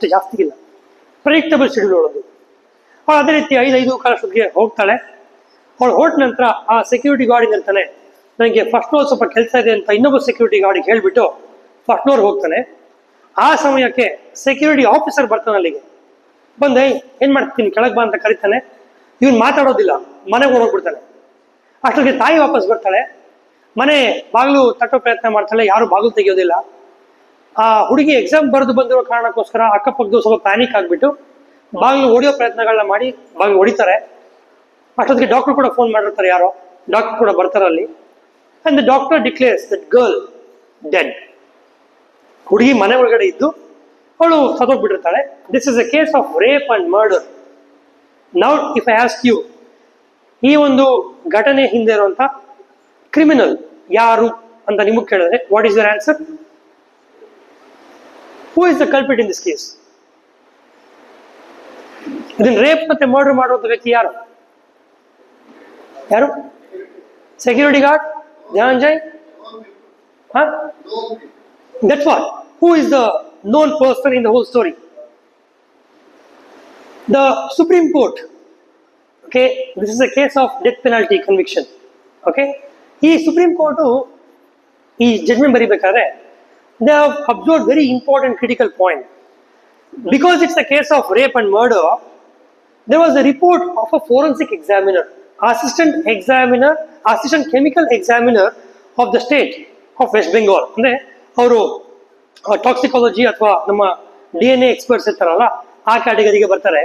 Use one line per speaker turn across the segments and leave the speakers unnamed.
ಜಾಸ್ತಿ ಇಲ್ಲ, predictable schedule ಅವಳದು. ಅವಳು ಅದೇ ರೀತಿ 5 ಕಾಲಷ್ಟೊತ್ತಿಗೆ ಹೋಗ್ತಾಳೆ. ಅವಳು ಹೊರಟ ನಂತರ ಆ ಸೆಕ್ಯೂರಿಟಿ ಗಾರ್ಡ್ ಇರ್ತಾನೆ, ನನಗೆ ಫಸ್ಟ್ ಫ್ಲೋರ್ ಸ್ವಲ್ಪ ಕೆಲಸ ಇದೆ ಅಂತ ಇನ್ನೊಬ್ಬ ಸೆಕ್ಯೂರಿಟಿ ಗಾರ್ಡಿಗೆ ಹೇಳ್ಬಿಟ್ಟು ಫಸ್ಟ್ ಫ್ಲೋರ್ ಹೋಗ್ತಾನೆ. ಆ ಸಮಯಕ್ಕೆ ಸೆಕ್ಯೂರಿಟಿ ಆಫೀಸರ್ ಬರ್ತಾನೆ ಅಲ್ಲಿಗೆ. ಬಂದೆ ಏನ್ ಮಾಡ್ತೀನಿ ಕೆಳಗೆ ಬಾ ಅಂತ ಕರೀತಾನೆ. ಇವನು ಮಾತಾಡೋದಿಲ್ಲ, ಮನೆಗೆ ಹೋಗ್ಬಿಡ್ತಾನೆ. ಅಷ್ಟೊತ್ತಿಗೆ ತಾಯಿ ವಾಪಸ್ ಬರ್ತಾಳೆ. ಮನೆ ಬಾಗಿಲು ತಟ್ಟೋ ಪ್ರಯತ್ನ ಮಾಡ್ತಾಳೆ, ಯಾರು ಬಾಗಿಲು ತೆಗೆಯೋದಿಲ್ಲ. ಆ ಹುಡುಗಿ ಎಕ್ಸಾಮ್ ಬರೆದು ಬಂದಿರೋ ಕಾರಣಕ್ಕೋಸ್ಕರ ಅಕ್ಕಪಕ್ಕದ ಸ್ವಲ್ಪ ಪ್ಯಾನಿಕ್ ಆಗಿಬಿಟ್ಟು ಬಾಗಿಲು ಹೊಡೆಯೋ ಪ್ರಯತ್ನಗಳನ್ನ ಮಾಡಿ ಬಾಗಿಲು ಹೊಡಿತಾರೆ. ಅಷ್ಟೊತ್ತಿಗೆ ಡಾಕ್ಟರ್ ಕೂಡ ಫೋನ್ ಮಾಡಿರ್ತಾರೆ, ಯಾರೋ ಡಾಕ್ಟರ್ ಕೂಡ ಬರ್ತಾರೆ ಅಲ್ಲಿ. And the doctor declares that girl dead. ಹುಡುಗಿ ಮನೆ ಒಳಗಡೆ ಇದ್ದು ಅವಳು ಸತ್ತೋಗ್ಬಿಟ್ಟಿರ್ತಾಳೆ. This is a case of rape and murder. Now if I ask you, ಈ ಒಂದು ಘಟನೆ ಹಿಂದೆ ಇರುವಂತ ಕ್ರಿಮಿನಲ್ ಯಾರು ಅಂತ ನಿಮಗೆ ಕೇಳಿದ್ರೆ what is your answer? Who is the culprit in this case? ಇದನ್ನ ರೇಪ್ ಮತ್ತೆ ಮರ್ಡರ್ ಮಾಡುವಂತ ವ್ಯಕ್ತಿ ಯಾರು? ಯಾರು? Security guard Dhananjay? That's what. Who is the known person in the whole story? The Supreme Court. Okay, this is a case of death penalty conviction. Okay, ಈ supreme court ಈ judgment ಬರೀಬೇಕಾದ್ರೆ they have observed very important critical point. Because it's a case of rape and murder, there was a report of a forensic examiner, assistant chemical examiner of the state of West Bengal. ಅಂದ್ರೆ ಅವರು toxicology ಅಥವಾ ನಮ್ಮ DNA experts ಇರ್ತಾರಲ್ಲ ಆ ಕ್ಯಾಟಗರಿಗೆ ಬರ್ತಾರೆ.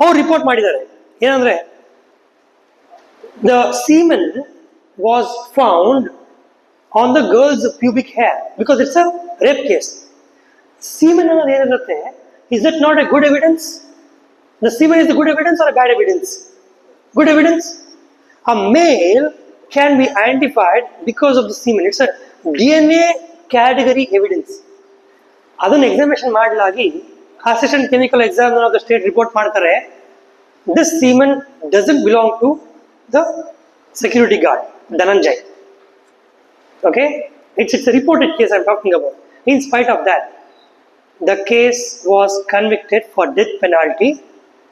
ಅವ್ರು report ಮಾಡಿದ್ದಾರೆ ಏನಂದ್ರೆ, the semen was found on the girl's pubic hair because it's a rape case. Semen ಅನ್ನೋದು ಏನಿರುತ್ತೆ, is that not a good evidence? The semen is the good evidence or a bad evidence? Good evidence. A male can be identified because of the semen. It's a DNA category evidence. ಅದನ್ನು examination ಮಾಡಲಾಗಿ assistant chemical examiner of the state report ಮಾಡ್ತಾರೆ, this semen doesn't belong to the security guard Dhananjay. Okay, it's a reported case I'm talking about. In spite of that, the case was convicted for death penalty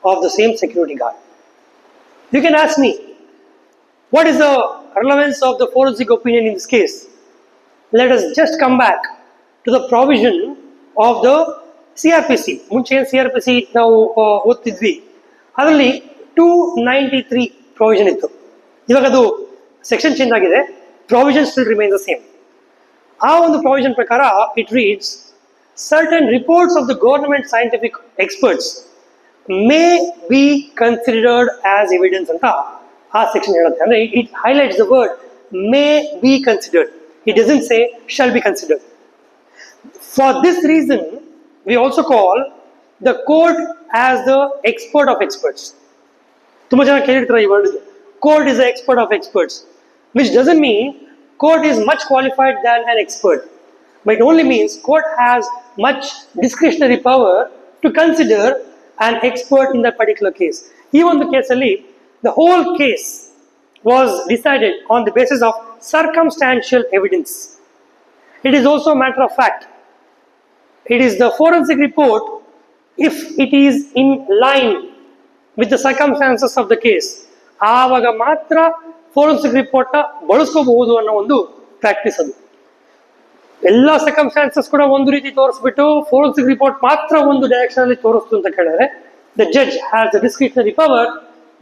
of the same security guard. You can ask me, what is the relevance of the forensic opinion in this case? Let us just come back to the provision of the CRPC. ಮುಂಚೆ CRPC ನಾವು ಓದ್ತಿದ್ವಿ, ಅದರಲ್ಲಿ 293 provision ಇತ್ತು. ಇವಾಗ ಅದು section change ಆಗಿದೆ, provision still remains the same. ಆ ಒಂದು provision ಪ್ರಕಾರ it reads, certain reports of the government scientific experts may be considered as evidence ಅಂತ ಆ ಸೆಕ್ಷನ್ ಹೇಳುತ್ತೆ. ಅಂದ್ರೆ it highlights the word may be considered. It doesn't say shall be considered. For this reason, we also call the court as the expert of experts. ತುಂಬಾ ಜನ ಕೇಳಿರ್ತಾರೆ ಈ word, court is the expert of experts, which doesn't mean court is much qualified than an expert, but it only means court has much discretionary power to consider an expert in that particular case. ಈ ಒಂದು ಕೇಸಲ್ಲಿ the whole case was decided on the basis of circumstantial evidence. It is also a matter of fact. It is the forensic report, if it is in line with the circumstances of the case, ಆವಾಗ ಮಾತ್ರ forensic report ನ ಬಳಸ್ಕೋಬಹುದು ಅನ್ನೋ ಒಂದು practice ಅದು. ಎಲ್ಲಾ circumstances ಕೂಡ ಒಂದು ರೀತಿ ತೋರಿಸ್ಬಿಟ್ಟು ಫೋರೆನ್ಸಿಕ್ ರಿಪೋರ್ಟ್ ಮಾತ್ರ ಒಂದು ಡೈರೆಕ್ಷನ್ ಅಲ್ಲಿ ತೋರಿಸ್ತು ಅಂತ ಕೇಳಿದ್ರೆ, the judge has the discretionary power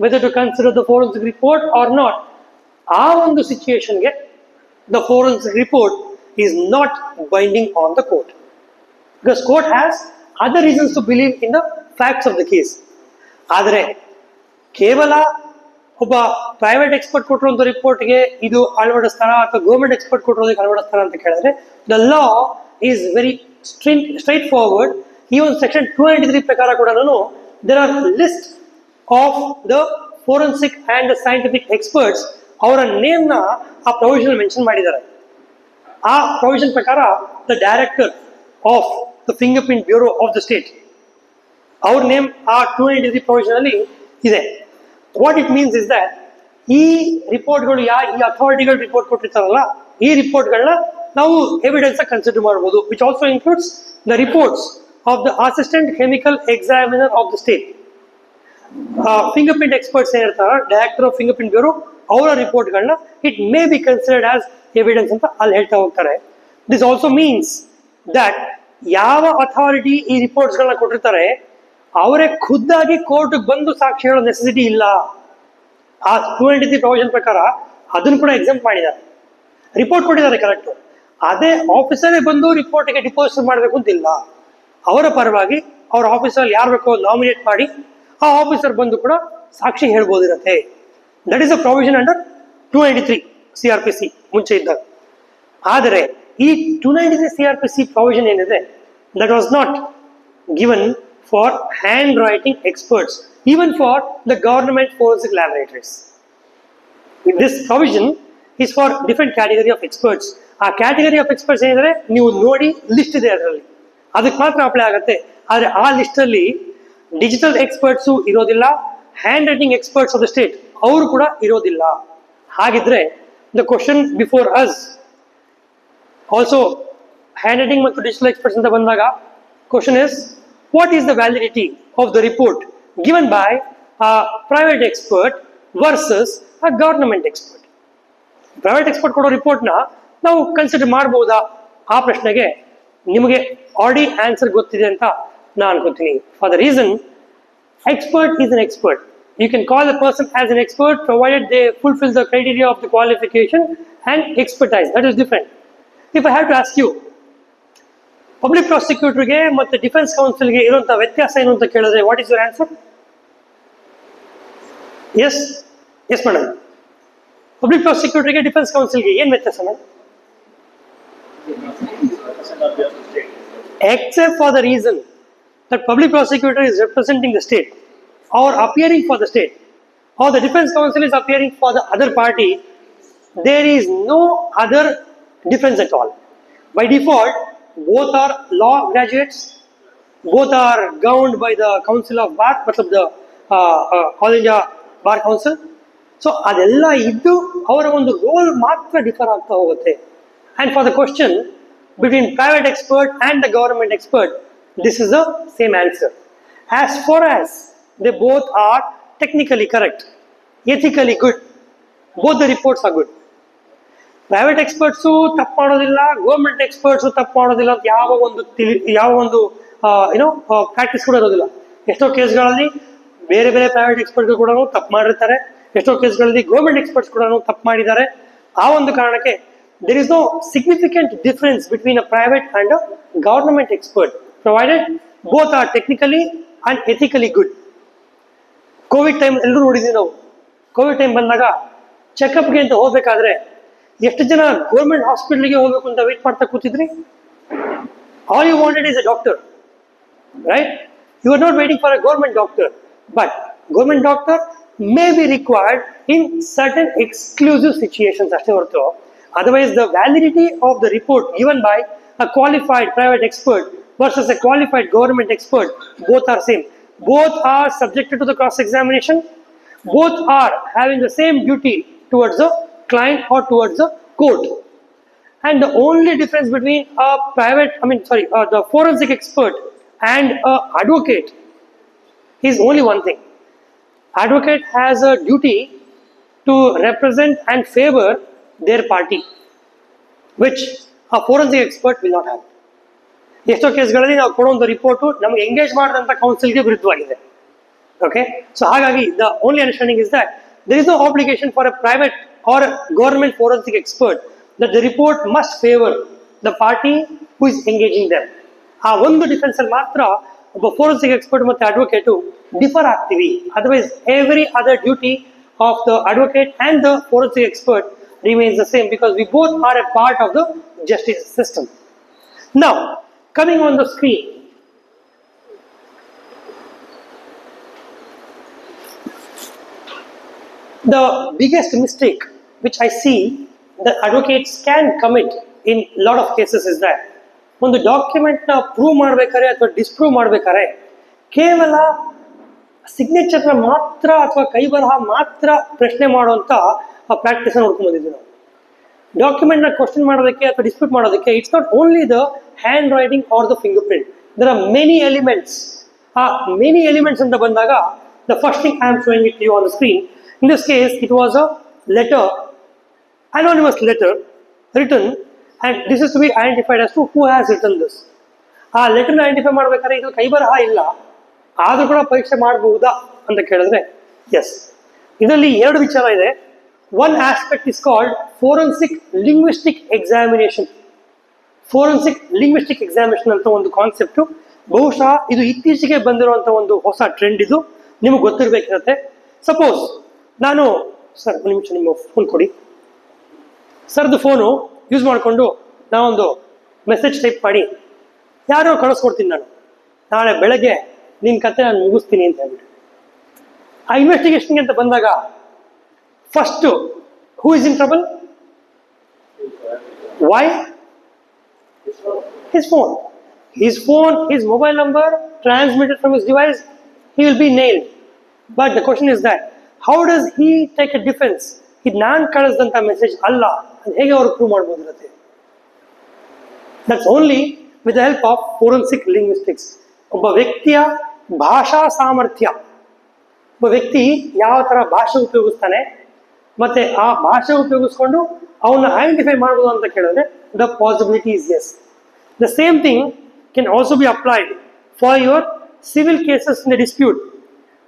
whether to consider the forensic report or not. ಆ ಒಂದು ಸಿಚುಯೇಷನ್ಗೆ the forensic report is not binding on the court, because court has other reasons to believe in the facts of the case. ಆದರೆ ಕೇವಲ ಒಬ್ಬ private expert ಕೊಟ್ಟಿರುವಂತ ರಿಪೋರ್ಟ್ಗೆ ಇದು ಅಳವಡಿಸ್ತಾರ ಅಥವಾ government expert ಕೊಟ್ಟಿರೋದಕ್ಕೆ ಅಳವಡಿಸ್ತಾರ ಅಂತ ಕೇಳಿದ್ರೆ, the law is very straightforward. ಈ ಒಂದು ಸೆಕ್ಷನ್ 293 ಪ್ರಕಾರ ಕೂಡ there are list of the forensic and the scientific experts. ಅವರ ನೇಮ್ ನ ಆ ಪ್ರೊವಿಷನ್ ಮೆನ್ಷನ್ ಮಾಡಿದ್ದಾರೆ. ಆ ಪ್ರೊವಿಷನ್ ಪ್ರಕಾರ the director of the finger print bureau of the state, ಅವ್ರ ನೇಮ್ ಆ 293 ಪ್ರೊವಿಷನ್ ಅಲ್ಲಿ ಇದೆ. What it means is that ಈ ರಿಪೋರ್ಟ್ಗಳು ಈ ಅಥಾರಿಟಿಗಳು ರಿಪೋರ್ಟ್ ಕೊಟ್ಟಿರ್ತಾರಲ್ಲ, ಈ ರಿಪೋರ್ಟ್ಗಳನ್ನ ನಾವು ಎವಿಡೆನ್ಸ್ ಕನ್ಸಿಡರ್ ಮಾಡಬಹುದು, which also includes the reports of the assistant chemical examiner of the state. Finger print experts ಏನಿರ್ತಾರ, director of finger print bureau, ಅವರ ರಿಪೋರ್ಟ್ಗಳನ್ನ it may be considered as evidence ಅಂತ ಅಲ್ಲಿ ಹೇಳ್ತಾ ಹೋಗ್ತಾರೆ. ದಿಸ್ ಆಲ್ಸೋ ಮೀನ್ಸ್ ದಟ್ ಯಾವ authority ಈ ರಿಪೋರ್ಟ್ಸ್ಗಳನ್ನ ಕೊಟ್ಟಿರ್ತಾರೆ ಅವರೇ ಖುದ್ದಾಗಿ ಕೋರ್ಟ್ಗೆ ಬಂದು ಸಾಕ್ಷಿ ಹೇಳೋ ನೆಸೆಸಿಟಿ ಇಲ್ಲ. ಆ 293 ಪ್ರೊವಿಷನ್ ಪ್ರಕಾರ ಅದನ್ನು ಕೂಡ ಎಕ್ಸಾಮ್ ಮಾಡಿದ್ದಾರೆ, ರಿಪೋರ್ಟ್ ಕೊಟ್ಟಿದ್ದಾರೆ ಕರೆಕ್ಟ್. ಅದೇ ಆಫೀಸರೇ ಬಂದು ರಿಪೋರ್ಟ್ಗೆ ಡಿಪಾಸಿಟ್ ಮಾಡಬೇಕು ಅಂತಿಲ್ಲ. ಅವರ ಪರವಾಗಿ ಅವ್ರ ಆಫೀಸಲ್ಲಿ ಯಾರು ಬೇಕೋ ನಾಮಿನೇಟ್ ಮಾಡಿ ಆ ಆಫೀಸರ್ ಬಂದು ಕೂಡ ಸಾಕ್ಷಿ ಹೇಳ್ಬೋದಿರತ್ತೆ. That is a provision under 293 CRPC ಮುಂಚೆ ಇದ್ದಾಗ. ಆದರೆ ಈ 293 CRPC ಪ್ರೊವಿಷನ್ ಏನಿದೆ that was not given for hand writing experts, even for the government forensic laboratories. This provision is for different category of experts. ಆ ಕ್ಯಾಟಗರಿ ಆಫ್ ಎಕ್ಸ್ಪರ್ಟ್ಸ್ ಏನಿದ್ರೆ ನೀವು ನೋಡಿ list ಇದೆ ಅದರಲ್ಲಿ, ಅದಕ್ಕೆ ಮಾತ್ರ ಅಪ್ಲೈ ಆಗುತ್ತೆ. ಆದರೆ ಆ ಲಿಸ್ಟಲ್ಲಿ ಡಿಜಿಟಲ್ ಎಕ್ಸ್ಪರ್ಟ್ಸು ಇರೋದಿಲ್ಲ, hand writing experts of the state ಅವರು ಕೂಡ ಇರೋದಿಲ್ಲ. ಹಾಗಿದ್ರೆ the question before us also hand writing ಮತ್ತು ಡಿಜಿಟಲ್ ಎಕ್ಸ್ಪರ್ಟ್ಸ್ ಅಂತ ಬಂದಾಗ question is what is the validity of the report given by a private expert versus a government expert. Private expert ಕೊಡೋ ರಿಪೋರ್ಟ್ನ ನಾವು consider ಮಾಡ್ಬೋದಾ? ಆ ಪ್ರಶ್ನೆಗೆ ನಿಮಗೆ ಆಲ್ರೆಡಿ ಆನ್ಸರ್ ಗೊತ್ತಿದೆ ಅಂತ ನಾನು ಅನ್ಕೋತೀನಿ. For the reason expert is an expert. You can call a person as an expert provided they fulfill the criteria of the qualification and expertise. That is different. If I have to ask you, public prosecutor ಗೆ ಮತ್ತು defence council ಗೆ ಇರುವಂತಹ ವ್ಯತ್ಯಾಸ ಏನು ಅಂತ ಕೇಳಿದ್ರೆ what is your answer? Yes madam. Public prosecutor ಗೆ defence council ಗೆ ಏನು ವ್ಯತ್ಯಾಸ madam? Except for the reason that public prosecutor is representing the state or appearing for the state, or the defense counsel is appearing for the other party, there is no other difference at all. By default, both are law graduates, both are governed by the Council of Bar, the All India Bar Council. So, adella iddu avara ondu role matra differ aagta hogutte. And for the question between private expert and the government expert, this is the same answer. As far as they both are technically correct, ethically good, both the reports are good. Private experts ತಪ್ಪು ಮಾಡೋದಿಲ್ಲ, government experts ತಪ್ಪು ಮಾಡೋದಿಲ್ಲ ಅಂತ ಯಾವ ಒಂದು practice ಕೂಡ ಇರೋದಿಲ್ಲ. ಎಷ್ಟೋ ಕೇಸ್ಗಳಲ್ಲಿ ಬೇರೆ ಬೇರೆ ಪ್ರೈವೇಟ್ ಎಕ್ಸ್ಪರ್ಟ್ಗಳು ಕೂಡ ತಪ್ಪು ಮಾಡಿರ್ತಾರೆ, ಎಷ್ಟೋ ಕೇಸ್ಗಳಲ್ಲಿ ಗೌರ್ಮೆಂಟ್ ಎಕ್ಸ್ಪರ್ಟ್ಸ್ ಕೂಡ ತಪ್ಪು ಮಾಡಿದ್ದಾರೆ. ಆ ಒಂದು ಕಾರಣಕ್ಕೆ there is no significant difference between a private and a government expert, provided both are technically and ethically good. Covid time ಎಲ್ಲರೂ ನೋಡಿದ್ವಿ ನಾವು. ಕೋವಿಡ್ ಟೈಮ್ ಬಂದಾಗ ಚೆಕಪ್ಗೆ ಅಂತ ಹೋಗ್ಬೇಕಾದ್ರೆ ಎಷ್ಟು ಜನ ಗೌರ್ಮೆಂಟ್ ಹಾಸ್ಪಿಟಲ್ಗೆ ಹೋಗ್ಬೇಕು ಅಂತ ವೇಟ್ ಮಾಡ್ತಾ ಕೂತಿದ್ರಿ? All you wanted is a doctor, right? You are not waiting for a government doctor, but government doctor may be required in certain exclusive situations ಅಷ್ಟೇ ಹೊರತು otherwise the validity of the report given by a qualified private expert versus a qualified government expert, both are same. Both are subjected to the cross examination, both are having the same duty towards the client or towards the court. And the only difference between the forensic expert and a advocate is only one thing. Advocate has a duty to represent and favor their party, which a forensic expert will not have. ಎಷ್ಟೋ ಕೇಸ್ಗಳಲ್ಲಿ ನಾವು ಕೊಡುವಂಥ report ನಮಗೆ engage ಮಾಡಿದಂಥ ಕೌನ್ಸಿಲ್ಗೆ ವಿರುದ್ಧವಾಗಿದೆ. Okay, so ಹಾಗಾಗಿ the only understanding is that there is no obligation for a private or government forensic expert that the report must favour the party who is engaging them. ಆ ಒಂದು defence ಅಲ್ಲಿ ಮಾತ್ರ ಒಬ್ಬ forensic expert ಮತ್ತು advocate differ ಆಗ್ತೀವಿ. Otherwise every other duty of the advocate and the forensic expert remains the same because we both are a part of the justice system. Now, coming on the screen, the biggest mistake which I see that advocates can commit in lot of cases is that ಒಂದು document ನ prove ಮಾಡ್ಬೇಕಾರೆ ಅಥವಾ disprove ಮಾಡ್ಬೇಕಾರೆ ಕೇವಲ ಸಿಗ್ನೇಚರ್ನ ಮಾತ್ರ ಅಥವಾ ಕೈ ಬರಹ ಮಾತ್ರ ಪ್ರಶ್ನೆ ಮಾಡುವಂತ ಪ್ರಾಕ್ಟೀಸ್ ನೋಡ್ಕೊಂಡ್ ಬಂದಿದ್ವಿ ನಾವು. ಡಾಕ್ಯುಮೆಂಟ್ ನ ಕ್ವಶನ್ ಮಾಡೋದಕ್ಕೆ ಅಥವಾ ಡಿಸ್ಪ್ಯೂಟ್ ಮಾಡೋದಕ್ಕೆ it's not only the hand writing are the finger print, there are many elements. Many elements ಅಂತ ಬಂದಾಗ the first thing I am showing it to you on the screen. In this case, it was a letter, anonymous letter written, and this is to be identified as to who has written this. ಆ ಲೆಟರ್ನ identify ಮಾಡ್ಬೇಕಾದ್ರೆ ಇದು ಕೈ ಬರಹ ಇಲ್ಲ, ಆದ್ರೂ ಕೂಡ ಪರೀಕ್ಷೆ ಮಾಡಬಹುದಾ ಅಂತ ಕೇಳಿದ್ರೆ ಎಸ್. ಇದರಲ್ಲಿ ಎರಡು ವಿಚಾರ ಇದೆ. One aspect is called forensic linguistic examination. Forensic linguistic examination ಅಂತ ಒಂದು ಕಾನ್ಸೆಪ್ಟು, ಬಹುಶಃ ಇದು ಇತ್ತೀಚೆಗೆ ಬಂದಿರುವಂಥ ಒಂದು ಹೊಸ ಟ್ರೆಂಡ್. ಇದು ನಿಮಗೆ ಗೊತ್ತಿರಬೇಕಿರುತ್ತೆ. ಸಪೋಸ್ ನಾನು ಸರ್ ಒಂದು ನಿಮಿಷ ನಿಮ್ಮ ಫೋನ್ ಕೊಡಿ, ಸರ್ದು ಫೋನು ಯೂಸ್ ಮಾಡಿಕೊಂಡು ನಾವೊಂದು ಮೆಸೇಜ್ ಟೈಪ್ ಮಾಡಿ ಯಾರೋ ಕಳಿಸ್ಕೊಡ್ತೀನಿ, ನಾನು ನಾಳೆ ಬೆಳಗ್ಗೆ ನಿನ್ನ ಕತೆ ನಾನು ಮುಗಿಸ್ತೀನಿ ಅಂತ ಹೇಳ್ಬಿಟ್ಟು. ಆ ಇನ್ವೆಸ್ಟಿಗೇಷನ್ಗೆ ಅಂತ ಬಂದಾಗ first who is in trouble? Why? His phone. His phone, his mobile number transmitted from his device, he will be nailed. But the question is that, how does he take a defense? ಇದು ನಾನು ಕಳಿಸಿದಂಥ message ಅಲ್ಲ ಅಂತ ಹೇಗೆ ಅವರು prove ಮಾಡ್ಬೋದಿರುತ್ತೆ? That's only with the help of forensic linguistics. ಒಬ್ಬ ವ್ಯಕ್ತಿಯ ಭಾಷಾ ಸಾಮರ್ಥ್ಯ, ಒಬ್ಬ ವ್ಯಕ್ತಿ ಯಾವ ಥರ ಭಾಷೆ ಉಪಯೋಗಿಸ್ತಾನೆ ಮತ್ತೆ ಆ ಭಾಷೆ ಉಪಯೋಗಿಸ್ಕೊಂಡು ಅವನ್ನ ಐಡೆಂಟಿಫೈ ಮಾಡ್ಬೋದು ಅಂತ ಕೇಳಿದ್ರೆ the possibility is yes. The same thing can also be applied for your civil cases in the dispute.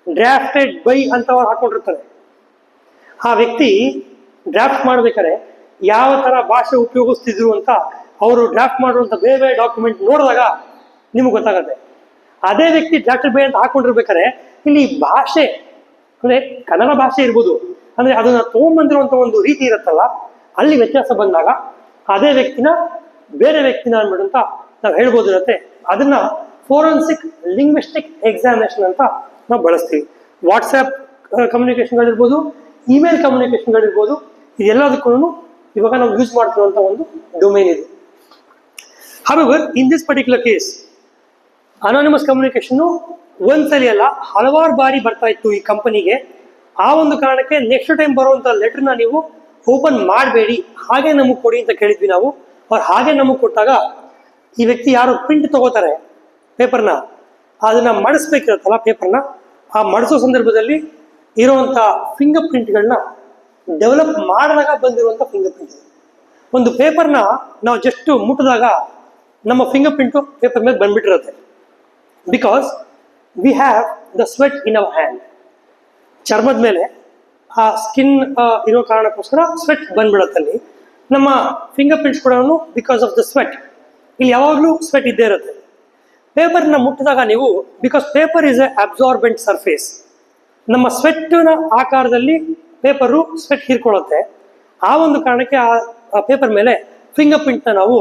Drafted by ಅಂತವ್ರು ಹಾಕೊಂಡಿರ್ತಾರೆ. ಆ ವ್ಯಕ್ತಿ ಡ್ರಾಫ್ಟ್ ಮಾಡ್ಬೇಕಾದ್ರೆ ಯಾವ ಥರ ಭಾಷೆ ಉಪಯೋಗಿಸ್ತಿದ್ರು ಅಂತ ಅವರು ಡ್ರಾಫ್ಟ್ ಮಾಡುವಂಥ ಬೇರೆ ಬೇರೆ ಡಾಕ್ಯುಮೆಂಟ್ ನೋಡಿದಾಗ ನಿಮ್ಗೆ ಗೊತ್ತಾಗುತ್ತೆ. ಅದೇ ವ್ಯಕ್ತಿ ಡ್ರಾಫ್ಟೆಡ್ ಬೈ ಅಂತ ಹಾಕೊಂಡಿರ್ಬೇಕಾದ್ರೆ ಇಲ್ಲಿ ಭಾಷೆ ಅಂದರೆ ಕನ್ನಡ ಭಾಷೆ ಇರ್ಬೋದು, ಅಂದರೆ ಅದನ್ನು ತೊಗೊಂಬಂದಿರುವಂಥ ಒಂದು ರೀತಿ ಇರುತ್ತಲ್ಲ, ಅಲ್ಲಿ ವ್ಯತ್ಯಾಸ ಬಂದಾಗ ಅದೇ ವ್ಯಕ್ತಿನ ಬೇರೆ ವ್ಯಕ್ತಿನ ಅಂದ್ಬಿಟ್ಟು ನಾವು ಹೇಳ್ಬೋದಿರುತ್ತೆ. ಅದನ್ನ ಫೋರೆನ್ಸಿಕ್ ಲಿಂಗ್ವಿಸ್ಟಿಕ್ ಎಕ್ಸಾಮಿನೇಷನ್ ಅಂತ ನಾವು ಬಳಸ್ತೀವಿ. ವಾಟ್ಸ್ಆ್ಯಪ್ ಕಮ್ಯುನಿಕೇಶನ್ಗಳಿರ್ಬೋದು, ಇಮೇಲ್ ಕಮ್ಯುನಿಕೇಶನ್ಗಳಿರ್ಬೋದು, ಇದೆಲ್ಲದಕ್ಕೂ ಇವಾಗ ನಾವು ಯೂಸ್ ಮಾಡ್ತಿರುವಂಥ ಒಂದು ಡೊಮೇನ್ ಇದು. However in this particular case anonymous ಕಮ್ಯುನಿಕೇಶನ್ನು ಒಂದ್ಸಲಿ ಅಲ್ಲ ಹಲವಾರು ಬಾರಿ ಬರ್ತಾ ಇತ್ತು ಈ ಕಂಪನಿಗೆ. ಆ ಒಂದು ಕಾರಣಕ್ಕೆ ನೆಕ್ಸ್ಟ್ ಟೈಮ್ ಬರುವಂಥ ಲೆಟರ್ನ ನೀವು ಓಪನ್ ಮಾಡಬೇಡಿ, ಹಾಗೆ ನಮಗೆ ಕೊಡಿ ಅಂತ ಕೇಳಿದ್ವಿ ನಾವು. ಅವ್ರು ಹಾಗೆ ನಮಗೆ ಕೊಟ್ಟಾಗ ಈ ವ್ಯಕ್ತಿ ಯಾರು ಪ್ರಿಂಟ್ ತಗೋತಾರೆ ಪೇಪರ್ನ, ಅದನ್ನ ಮಡಿಸ್ಬೇಕಿರುತ್ತಲ್ಲ ಪೇಪರ್ನ, ಆ ಮಡಿಸೋ ಸಂದರ್ಭದಲ್ಲಿ ಇರುವಂಥ ಫಿಂಗರ್ ಪ್ರಿಂಟ್ಗಳನ್ನ ಡೆವಲಪ್ ಮಾಡಿದಾಗ ಬಂದಿರುವಂಥ ಫಿಂಗರ್ ಪ್ರಿಂಟ್. ಒಂದು ಪೇಪರ್ನ ನಾವು ಜಸ್ಟ್ ಮುಟ್ಟಿದಾಗ ನಮ್ಮ ಫಿಂಗರ್ ಪ್ರಿಂಟು ಪೇಪರ್ ಮೇಲೆ ಬಂದ್ಬಿಟ್ಟಿರುತ್ತೆ. Because we have the sweat in our hand. ಚರ್ಮದ ಮೇಲೆ ಆ ಸ್ಕಿನ್ ಇರೋ ಕಾರಣಕ್ಕೋಸ್ಕರ ಸ್ವೆಟ್ ಬಂದ್ಬಿಡುತ್ತೆ ಅಲ್ಲಿ. ನಮ್ಮ ಫಿಂಗರ್ ಪ್ರಿಂಟ್ಸ್ ಕೂಡ ಬಿಕಾಸ್ ಆಫ್ ದ ಸ್ವೆಟ್, ಇಲ್ಲಿ ಯಾವಾಗಲೂ ಸ್ವೆಟ್ ಇದ್ದೇ ಇರುತ್ತೆ. ಪೇಪರ್ನ ಮುಟ್ಟಿದಾಗ ನೀವು, because paper is A absorbent surface, ನಮ್ಮ ಸ್ವೆಟ್ನ ಆಕಾರದಲ್ಲಿ ಪೇಪರು ಸ್ವೆಟ್ ಹೀರ್ಕೊಳ್ಳುತ್ತೆ. ಆ ಒಂದು ಕಾರಣಕ್ಕೆ ಆ ಪೇಪರ್ ಮೇಲೆ ಫಿಂಗರ್ ಪ್ರಿಂಟ್ನ ನಾವು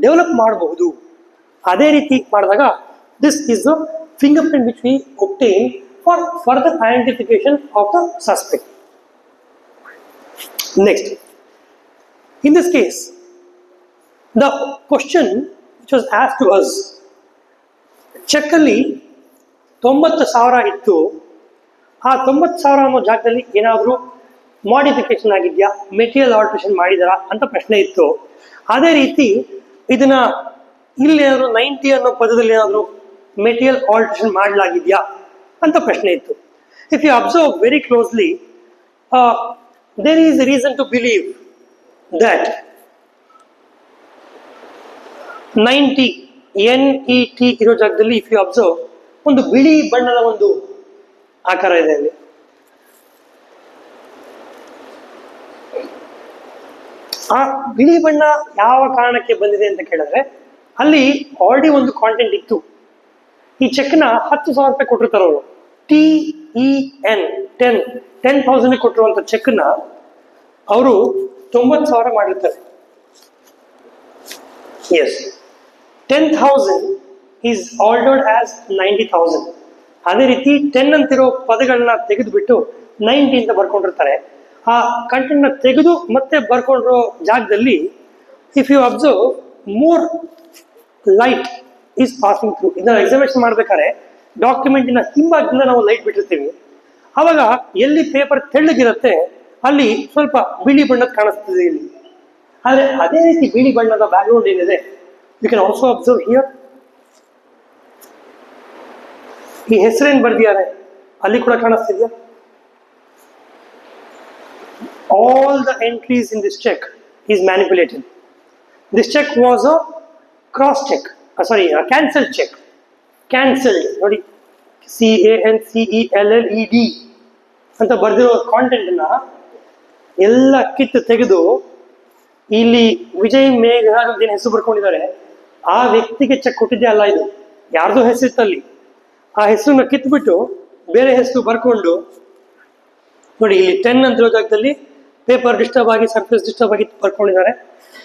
ಡೆವಲಪ್ ಮಾಡಬಹುದು. ಅದೇ ರೀತಿ ಮಾಡಿದಾಗ this is the finger print which we obtain for further identification of the suspect. Next, in this case, the question which was asked to us, check ಅಲ್ಲಿ 90,000 ಇತ್ತು. ಆ 90,000 ಅನ್ನೋ ಜಾಗದಲ್ಲಿ ಏನಾದರೂ ಮಾಡಿಫಿಕೇಶನ್ ಆಗಿದೆಯಾ, ಮೆಟೀರಿಯಲ್ ಆಲ್ಟ್ರೇಷನ್ ಮಾಡಿದಾರಾ ಅಂತ ಪ್ರಶ್ನೆ ಇತ್ತು. ಅದೇ ರೀತಿ ಇದನ್ನ ಇಲ್ಲೇನಾದರೂ 90 ಅನ್ನೋ ಪದದಲ್ಲಿ ಏನಾದರೂ ಮೆಟೀರಿಯಲ್ ಆಲ್ಟ್ರೇಷನ್ ಮಾಡಲಾಗಿದೆಯಾ ಅಂತ ಪ್ರಶ್ನೆ ಇತ್ತು. If you observe very closely, there is a reason to believe that 90 NET ಇರೋ ಜಾಗದಲ್ಲಿ ಇಫ್ ಯು ಅಬ್ಸರ್ವ್ ಒಂದು ಬಿಳಿ ಬಣ್ಣದ ಒಂದು ಆಕಾರ ಇದೆ ಅಲ್ಲಿ. ಆ ಬಿಳಿ ಬಣ್ಣ ಯಾವ ಕಾರಣಕ್ಕೆ ಬಂದಿದೆ ಅಂತ ಕೇಳಿದ್ರೆ ಅಲ್ಲಿ ಆಲ್ರೆಡಿ ಒಂದು ಕಾಂಟೆಂಟ್ ಇತ್ತು. ಈ ಚೆಕ್ನ 10,000 ರೂಪಾಯಿ ಕೊಟ್ಟಿರ್ತಾರೆ ಅವರು. TEN 10,000 ಕೊಟ್ಟಿರುವಂಥ ಚೆಕ್ನ ಅವರು 90,000 ಮಾಡಿರ್ತಾರೆ. Yes, 10,000 is altered as 90,000. ಅದೇ ರೀತಿ 10 ಅಂತಿರೋ ಪದಗಳನ್ನ ತೆಗೆದುಬಿಟ್ಟು 90 ಅಂತ ಬರ್ಕೊಂಡಿರ್ತಾರೆ. ಆ ಕಂಟೆಂಟ್ನ ತೆಗೆದು ಮತ್ತೆ ಬರ್ಕೊಂಡಿರೋ ಜಾಗದಲ್ಲಿ if you observe more light is passing through. ಇದನ್ನ ಎಕ್ಸಾಮಿನೇಷನ್ ಮಾಡ್ಬೇಕಾದ್ರೆ ಡಾಕ್ಯುಮೆಂಟಿನ ಹಿಂಭಾಗದಿಂದ ನಾವು ಲೈಟ್ ಬಿಟ್ಟಿರ್ತೀವಿ. ಆವಾಗ ಎಲ್ಲಿ ಪೇಪರ್ ತೆಳ್ಳಗಿರುತ್ತೆ ಅಲ್ಲಿ ಸ್ವಲ್ಪ ಬಿಳಿ ಬಣ್ಣದ ಕಾಣಿಸ್ತದೆ ಇಲ್ಲಿ. ಆದರೆ ಅದೇ ರೀತಿ ಬಿಳಿ ಬಣ್ಣದ ಬ್ಯಾಕ್ಗ್ರೌಂಡ್ ಏನಿದೆ, you can also observe here. ಈ ಹೆಸರೇನು ಬರ್ದಿದ್ದಾರೆ ಅಲ್ಲಿ ಕೂಡ ಕಾಣಿಸ್ತಿದ್ಯಾ? All the entries in this check is manipulated. This check was a cross check, a cancelled check. Cancelled ನೋಡಿ, CANCELLED ಅಂತ ಬರ್ದಿರೋ ಕಾಂಟೆಂಟ್ನ ಎಲ್ಲ ಕಿತ್ತು ತೆಗೆದು ಇಲ್ಲಿ ವಿಜಯ್ ಮೇಘರಾಜ್ ಅಂತ ಏನು ಹೆಸರು ಬರ್ಕೊಂಡಿದ್ದಾರೆ ಆ ವ್ಯಕ್ತಿಗೆ ಚೆಕ್ ಕೊಟ್ಟಿದ್ದೇ ಅಲ್ಲ, ಇದು ಯಾರ್ದೋ ಹೆಸರಿತ್ತಲ್ಲಿ. ಆ ಹೆಸರನ್ನ ಕಿತ್ಬಿಟ್ಟು ಬೇರೆ ಹೆಸರು ಬರ್ಕೊಂಡು ನೋಡಿ, ಇಲ್ಲಿ 10 ಅಂತಿರೋ ಜಾಗದಲ್ಲಿ ಪೇಪರ್ ಡಿಸ್ಟರ್ಬ್ ಆಗಿ ಸರ್ಫೇಸ್ ಡಿಸ್ಟರ್ಬ್ ಆಗಿ ಬರ್ಕೊಂಡಿದ್ದಾರೆ.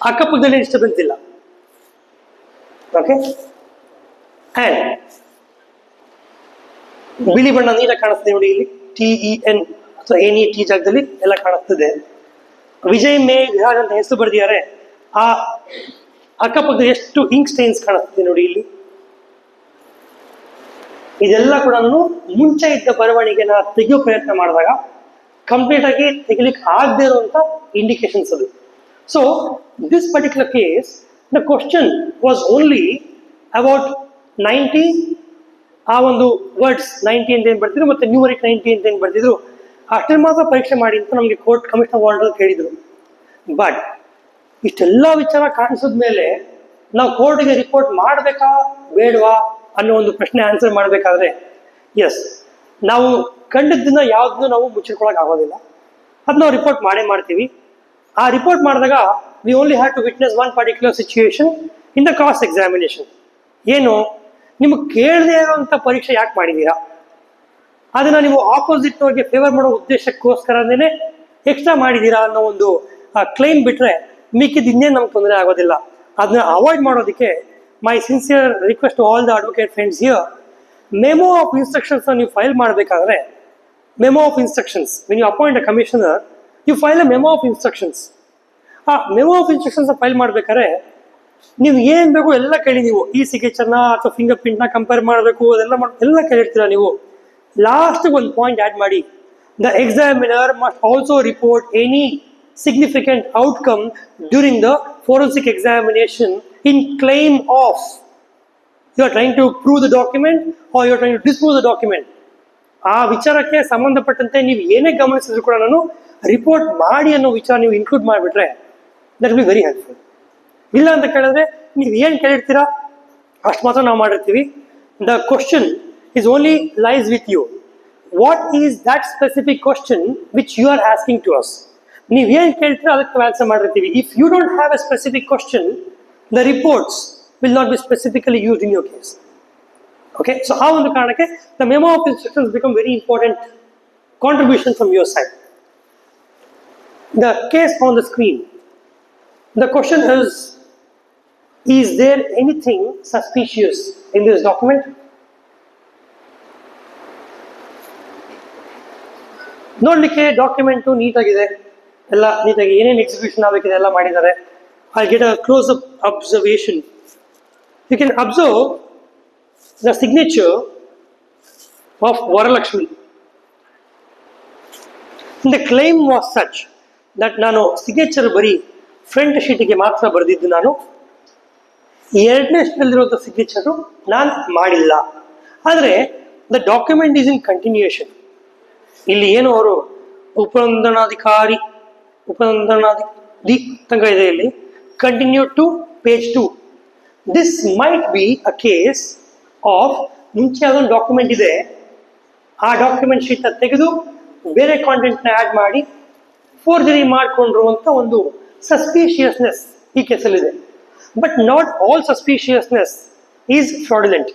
ಅಕ್ಕಪಕ್ಕದಲ್ಲಿ ಡಿಸ್ಟರ್ಬೆನ್ಸ್ ಇಲ್ಲ. ಓಕೆ, ಆ್ಯಂಡ್ ಬಿಳಿ ಬಣ್ಣ ನೀಟಾಗಿ ಕಾಣಿಸ್ತದೆ ನೋಡಿ, ಇಲ್ಲಿ TEN ಅಥವಾ NET ಜಾಗದಲ್ಲಿ ಎಲ್ಲ ಕಾಣಿಸ್ತದೆ. ವಿಜಯ್ ಮೇಘರಾಜ್ ಅಂತ ಹೆಸರು ಬರ್ದಿದ್ದಾರೆ, ಆ ಅಕ್ಕಪಕ್ಕದಲ್ಲಿ ಎಷ್ಟು ಇಂಕ್ ಸ್ಟೈನ್ಸ್ ಕಾಣಿಸ್ತದೆ ನೋಡಿ ಇಲ್ಲಿ. ಇದೆಲ್ಲ ಕೂಡ ನಾನು ಮುಂಚೆ ಇದ್ದ ಬರವಣಿಗೆನ ತೆಗೆಯೋ ಪ್ರಯತ್ನ ಮಾಡಿದಾಗ ಕಂಪ್ಲೀಟ್ ಆಗಿ ತೆಗಿಲಿಕ್ಕೆ ಆಗದೆ ಇರುವಂತ ಇಂಡಿಕೇಶನ್ಸ್ ಅದು. So this particular case the question was only about 90, ಆ ಒಂದು ವರ್ಡ್ಸ್ 90 ಅಂತ ಏನು ಬರ್ತಿದ್ರು ಮತ್ತೆ ನ್ಯೂಮರಿಕ್ 90 ಅಂತ ಏನು ಬರ್ತಿದ್ರು ಅಷ್ಟೇ ಮಾತ್ರ ಪರೀಕ್ಷೆ ಮಾಡಿ ಅಂತ ನಮಗೆ ಕೋರ್ಟ್ ಕಮಿಷನರ್ ವಾರ್ಡರ್ ಕೇಳಿದ್ರು. ಬಟ್ ಇಷ್ಟೆಲ್ಲ ವಿಚಾರ ಕಾಣಿಸಿದ ಮೇಲೆ ನಾವು ಕೋರ್ಟಿಗೆ ರಿಪೋರ್ಟ್ ಮಾಡಬೇಕಾ ಬೇಡವಾ ಅನ್ನೋ ಒಂದು ಪ್ರಶ್ನೆ ಆನ್ಸರ್ ಮಾಡಬೇಕಾದ್ರೆ, ಎಸ್, ನಾವು ಕಂಡದ್ದನ್ನ ಯಾವುದನ್ನು ನಾವು ಮುಚ್ಚಿಟ್ಕೊಳಕ್ ಆಗೋದಿಲ್ಲ, ಅದು ನಾವು ರಿಪೋರ್ಟ್ ಮಾಡೇ ಮಾಡ್ತೀವಿ. ಆ ರಿಪೋರ್ಟ್ ಮಾಡಿದಾಗ we only have to witness one particular situation in the cross examination. ಏನು, ನಿಮಗೆ ಕೇಳದೇ ಇರುವಂಥ ಪರೀಕ್ಷೆ ಯಾಕೆ ಮಾಡಿದ್ದೀರಾ, ಅದನ್ನ ನೀವು ಆಪೋಸಿಟ್ ಅವ್ರಿಗೆ ಫೇವರ್ ಮಾಡೋ ಉದ್ದೇಶಕ್ಕೋಸ್ಕರನೇ ಎಕ್ಸ್ಟ್ರಾ ಮಾಡಿದ್ದೀರಾ ಅನ್ನೋ ಒಂದು ಕ್ಲೈಮ್ ಬಿಟ್ರೆ ಮಿಕ್ಕಿದ್ದು ಇನ್ನೇನು ನಮ್ಗೆ ತೊಂದರೆ ಆಗೋದಿಲ್ಲ. ಅದನ್ನ ಅವಾಯ್ಡ್ ಮಾಡೋದಕ್ಕೆ my sincere request to all the advocate friends here, memo of instructions ನೀವು ಫೈಲ್ ಮಾಡಬೇಕಾದ್ರೆ, memo of instructions when you appoint a commissioner you file a memo of instructions. ಆ ಮೆಮೋ ಆಫ್ ಇನ್ಸ್ಟ್ರಕ್ಷನ್ಸ್ ಫೈಲ್ ಮಾಡ್ಬೇಕಾದ್ರೆ ನೀವು ಏನು ಬೇಕು ಎಲ್ಲ ಕೇಳಿ, ನೀವು ಈ ಸಿಗ್ನೇಚರ್ನ ಅಥವಾ ಫಿಂಗರ್ ಪ್ರಿಂಟ್ನ ಕಂಪೇರ್ ಮಾಡಬೇಕು ಅದೆಲ್ಲ ಎಲ್ಲ ಕೇಳಿರ್ತೀರ ನೀವು. ಲಾಸ್ಟ್ ಒಂದು ಪಾಯಿಂಟ್ ಆ್ಯಡ್ ಮಾಡಿ, the examiner must also report any significant outcome during the forensic examination in claim of you are trying to prove the document or you are trying to disprove the document. ಆ ವಿಚಾರಕ್ಕೆ ಸಂಬಂಧಪಟ್ಟಂತೆ ನೀವು ಏನೇ ಗಮನಿಸಿದ್ರು ಕೂಡ ನಾನು report ಮಾಡಿ ಅನ್ನೋ ವಿಚಾರ ನೀವು ಇನ್ಕ್ಲೂಡ್ ಮಾಡಿಬಿಟ್ರೆ that will be very helpful. ಇಲ್ಲ ಅಂತ ಕೇಳಿದ್ರೆ ನೀವು ಏನು ಕೇಳಿರ್ತೀರಾ ಅಷ್ಟು ಮಾತ್ರ ನಾವು ಮಾಡಿರ್ತೀವಿ. The question is only lies with you. What is that specific question which you are asking to us? ನೀವು ಏನು ಕೇಳ್ತೀರೋ ಅದಕ್ಕೆ ಆನ್ಸರ್ ಮಾಡಿರ್ತೀವಿ. If you don't have a specific question the reports will not be specifically used in your case. Okay, so ಆ ಒಂದು ಕಾರಣಕ್ಕೆ the memo of instructions become very important contribution from your side. The case on the screen, the question is there anything suspicious in this document? ನೋಡ್ಲಿಕ್ಕೆ document ನೀಟಾಗಿದೆ, ಎಲ್ಲ ನೀಟಾಗಿ ಏನೇನು execution ಆಗಬೇಕಿದೆ ಎಲ್ಲ ಮಾಡಿದ್ದಾರೆ. I get a close up observation. You can observe the signature of Varalakshmi. The claim was such that ನಾನು signature ಬರೀ ಫ್ರಂಟ್ ಶೀಟಿಗೆ ಮಾತ್ರ ಬರೆದಿದ್ದು, ನಾನು ಎರಡನೇ ಶೀಟಲ್ಲಿರುವಂಥ ಸಿಗ್ನೇಚರು ನಾನು ಮಾಡಿಲ್ಲ. ಆದರೆ the document is in continuation. ಇಲ್ಲಿ ಏನು ಅವರು ಉಪನೋಂದಣಾಧಿಕಾರಿ ತನಕ ಇದೆ, ಇಲ್ಲಿ continue to page 2. This might be a case of ಮುಂಚೆ ಅದೊಂದು ಡಾಕ್ಯುಮೆಂಟ್ ಇದೆ, ಆ ಡಾಕ್ಯುಮೆಂಟ್ ಶೀಟ್ನ ತೆಗೆದು ಬೇರೆ ಕಾಂಟೆಂಟ್ನ ಆ್ಯಡ್ ಮಾಡಿ ಫೋರ್ಜರಿ ಮಾಡಿಕೊಂಡಿರುವಂಥ ಒಂದು ಸಸ್ಪಿಷಿಯಸ್ನೆಸ್ ಈ ಕೇಸಲ್ಲಿದೆ. But not all suspiciousness is fraudulent.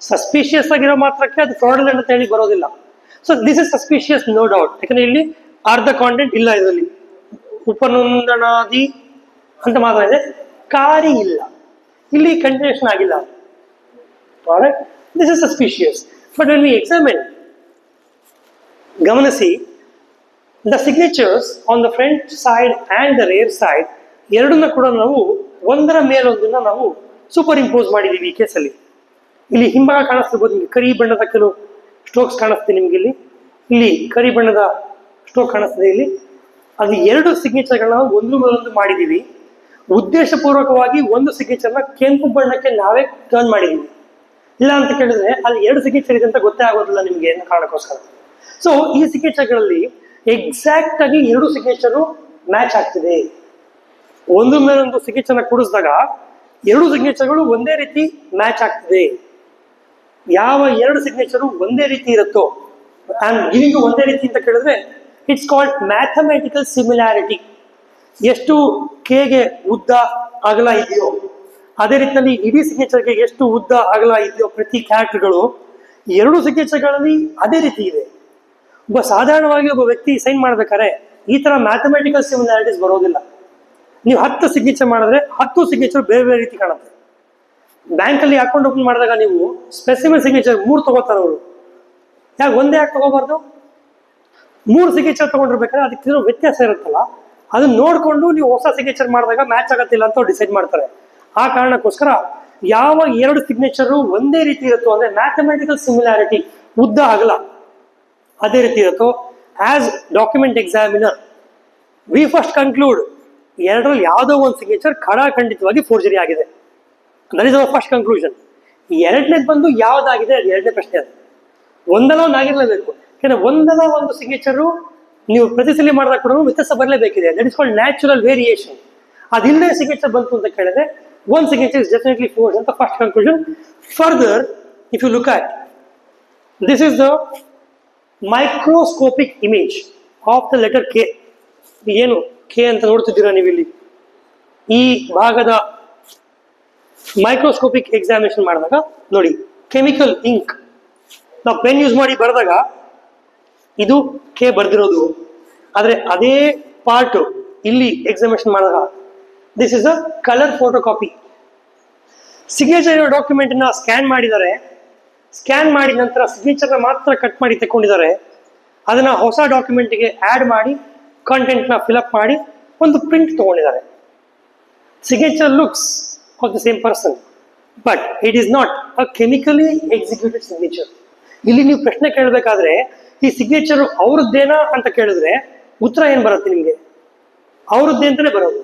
Suspicious ಆಗಿರೋ ಮಾತ್ರಕ್ಕೆ ಅದು ಫ್ರಾಡುಲೆಂಟ್ ಅಂತ ಹೇಳಿ ಬರೋದಿಲ್ಲ. So this is suspicious no doubt. ಯಾಕಂದ್ರೆ ಇಲ್ಲಿ ಅರ್ಧ ಕಾಂಟೆಂಟ್ ಇಲ್ಲ, ಇದರಲ್ಲಿ ಉಪನೋಂದಣಾದಿ ಅಂತ ಮಾತ್ರ ಇದೆ, ಕಾರಿ ಇಲ್ಲ, ಇಲ್ಲಿ ಕಂಟಿನ್ಯೂಷನ್ ಆಗಿಲ್ಲ. This is suspicious. But when we examine, ಗಮನಿಸಿ, the signatures on the front side and the rear side ಎರಡನ್ನ ಕೂಡ ನಾವು ಒಂದರ ಮೇಲೊಂದನ್ನ ನಾವು ಸೂಪರ್ ಇಂಪೋಸ್ ಮಾಡಿದ್ದೀವಿ ಈ ಕೇಸಲ್ಲಿ. ಇಲ್ಲಿ ಹಿಂಭಾಗ ಕಾಣಿಸ್ತಿರ್ಬೋದು ನಿಮಗೆ, ಕರಿ ಬಣ್ಣದ ಕೆಲವು ಸ್ಟ್ರೋಕ್ಸ್ ಕಾಣಿಸ್ತಿದೆ ನಿಮ್ಗೆ, ಇಲ್ಲಿ ಕರಿ ಬಣ್ಣದ ಸ್ಟ್ರೋಕ್ ಕಾಣಿಸ್ತಿದೆ ಇಲ್ಲಿ. ಅದು ಎರಡು ಸಿಗ್ನೇಚರ್ಗಳನ್ನ ಒಂದ್ರ ಮೇಲೊಂದು ಮಾಡಿದ್ದೀವಿ. ಉದ್ದೇಶಪೂರ್ವಕವಾಗಿ ಒಂದು ಸಿಗ್ನೇಚರ್ನ ಕೆಂಪು ಬಣ್ಣಕ್ಕೆ ನಾವೇ ಟರ್ನ್ ಮಾಡಿದ್ದೀವಿ. ಇಲ್ಲ ಅಂತ ಕೇಳಿದ್ರೆ ಅಲ್ಲಿ 2 ಸಿಗ್ನೇಚರ್ ಇದೆ ಅಂತ ಗೊತ್ತೇ ಆಗೋದಿಲ್ಲ ನಿಮ್ಗೆ ಅನ್ನೋ ಕಾರಣಕ್ಕೋಸ್ಕರ. ಸೊ ಈ ಸಿಗ್ನೇಚರ್ಗಳಲ್ಲಿ ಎಕ್ಸಾಕ್ಟ್ ಆಗಿ 2 ಸಿಗ್ನೇಚರು ಮ್ಯಾಚ್ ಆಗ್ತಿದೆ. ಒಂದು ಮೇಲೊಂದು ಸಿಗ್ನೇಚರ್ನ ಕೂಡಿಸಿದಾಗ 2 ಸಿಗ್ನೇಚರ್ಗಳು ಒಂದೇ ರೀತಿ ಮ್ಯಾಚ್ ಆಗ್ತಿದೆ. ಯಾವ 2 ಸಿಗ್ನೇಚರು ಒಂದೇ ರೀತಿ ಇರುತ್ತೋ ಅಂಡ್ ಗಿವಿಂಗ್ ಒಂದೇ ರೀತಿ ಅಂತ ಕೇಳಿದ್ರೆ ಇಟ್ಸ್ ಕಾಲ್ಡ್ ಮ್ಯಾಥಮೆಟಿಕಲ್ ಸಿಮಿಲಾರಿಟಿ. ಎಷ್ಟು ಕೆಗೆ ಉದ್ದ ಅಗಲ ಇದೆಯೋ ಅದೇ ರೀತಿಯಲ್ಲಿ ಇಡೀ ಸಿಗ್ನೇಚರ್ಗೆ ಎಷ್ಟು ಉದ್ದ ಅಗಲ ಇದೆಯೋ ಪ್ರತಿ ಕ್ಯಾರೆಕ್ಟರ್ಗಳು 2 ಸಿಗ್ನೇಚರ್ಗಳಲ್ಲಿ ಅದೇ ರೀತಿ ಇದೆ. ಸಾಧಾರಣವಾಗಿ ಒಬ್ಬ ವ್ಯಕ್ತಿ ಸೈನ್ ಮಾಡ್ಬೇಕಾದ್ರೆ ಈ ತರ ಮ್ಯಾಥಮೆಟಿಕಲ್ ಸಿಮಿಲಾರಿಟೀಸ್ ಬರೋದಿಲ್ಲ. ನೀವು 10 ಸಿಗ್ನೇಚರ್ ಮಾಡಿದ್ರೆ 10 ಸಿಗ್ನೇಚರ್ ಬೇರೆ ಬೇರೆ ರೀತಿ ಕಾಣುತ್ತೆ. ಬ್ಯಾಂಕಲ್ಲಿ ಅಕೌಂಟ್ ಓಪನ್ ಮಾಡಿದಾಗ ನೀವು ಸ್ಪೆಸಿಫಿಕ್ ಸಿಗ್ನೇಚರ್ 3 ತಗೋತಾರೆ ಅವರು. ಒಂದೇ ಯಾಕೆ ತಗೋಬಾರ್ದು? 3 ಸಿಗ್ನೇಚರ್ ತಗೊಂಡಿರ್ಬೇಕಾದ್ರೆ ಅದಕ್ಕೆ ವ್ಯತ್ಯಾಸ ಇರುತ್ತಲ್ಲ, ಅದನ್ನ ನೋಡ್ಕೊಂಡು ನೀವು ಹೊಸ ಸಿಗ್ನೇಚರ್ ಮಾಡಿದಾಗ ಮ್ಯಾಚ್ ಆಗತ್ತಿಲ್ಲ ಅಂತ ಡಿಸೈಡ್ ಮಾಡ್ತಾರೆ. ಆ ಕಾರಣಕ್ಕೋಸ್ಕರ ಯಾವ 2 ಸಿಗ್ನೇಚರು ಒಂದೇ ರೀತಿ ಇರುತ್ತೋ ಅಂದ್ರೆ ಮ್ಯಾಥಮೆಟಿಕಲ್ ಸಿಮಿಲಾರಿಟಿ ಉದ್ದ ಆಗಲ್ಲ ಅದೇ ರೀತಿ ಇರುತ್ತೋ, as document examiner we first conclude 2ರಲ್ಲಿ ಯಾವುದೋ ಒಂದು ಸಿಗ್ನೇಚರ್ ಖಂಡಿತವಾಗಿ ಫೋರ್ಜರಿ ಆಗಿದೆ. That is our first conclusion. 2ನೇದು ಬಂದು ಯಾವ್ದಾಗಿದೆ ಅದು 2ನೇ ಪ್ರಶ್ನೆ. ಅದು ಒಂದಲ್ಲ ಒಂದು ಆಗಿರ್ಲೇಬೇಕು. ಯಾಕಂದ್ರೆ ಒಂದಲ್ಲ ಒಂದು ಸಿಗ್ನೇಚರು ನೀವು ಪ್ರತಿ ಸಲ ಮಾಡಿದಾಗ ಕೂಡ ವ್ಯತ್ಯಾಸ ಬರಲೇಬೇಕಿದೆ. That is called natural variation. ಅದಿಲ್ಲದೆ ಸಿಗ್ನೇಚರ್ ಬಂತು ಅಂತ ಕೇಳಿದ್ರೆ one signature is definitely forged ಅಂತ first conclusion. Further if you look at this is the microscopic image of the letter K. ಏನು ಕೆ ಅಂತ ನೋಡ್ತಿದ್ದೀರಾ ನೀವು ಇಲ್ಲಿ, ಈ ಭಾಗದ ಮೈಕ್ರೋಸ್ಕೋಪಿಕ್ ಎಕ್ಸಾಮಿನೇಷನ್ ಮಾಡಿದಾಗ ನೋಡಿ, ಕೆಮಿಕಲ್ ಇಂಕ್ ನಾವು ಪೆನ್ ಯೂಸ್ ಮಾಡಿ ಬರೆದಾಗ ಇದು ಕೆ ಬರ್ದಿರೋದು, ಆದ್ರೆ ಅದೇ ಪಾರ್ಟ್ ಇಲ್ಲಿ ಎಕ್ಸಾಮಿನೇಷನ್ ಮಾಡಿದಾಗ this is a colour photocopy. Signature ಇರೋ ಡಾಕ್ಯುಮೆಂಟ್ ನ ಸ್ಕ್ಯಾನ್ ಮಾಡಿದ್ದಾರೆ, ಸ್ಕ್ಯಾನ್ ಮಾಡಿದ ನಂತರ ಸಿಗ್ನೇಚರ್ನ ಮಾತ್ರ ಕಟ್ ಮಾಡಿ ತಗೊಂಡಿದ್ದಾರೆ. ಅದನ್ನ ಹೊಸ ಡಾಕ್ಯುಮೆಂಟ್ಗೆ ಆಡ್ ಮಾಡಿ ಕಂಟೆಂಟ್ ನ ಫಿಲಪ್ ಮಾಡಿ ಒಂದು ಪ್ರಿಂಟ್ ತಗೊಂಡಿದ್ದಾರೆ. Signature looks of the same person but it is not a chemically executed signature. ಇಲ್ಲಿ ನೀವು ಪ್ರಶ್ನೆ ಕೇಳಬೇಕಾದ್ರೆ ಈ ಸಿಗ್ನೇಚರ್ ಅವ್ರದ್ದೇನಾ ಅಂತ ಕೇಳಿದ್ರೆ ಉತ್ತರ ಏನ್ ಬರುತ್ತೆ ನಿಮ್ಗೆ? ಅವ್ರದ್ದೇ ಅಂತಾನೆ ಬರೋದು.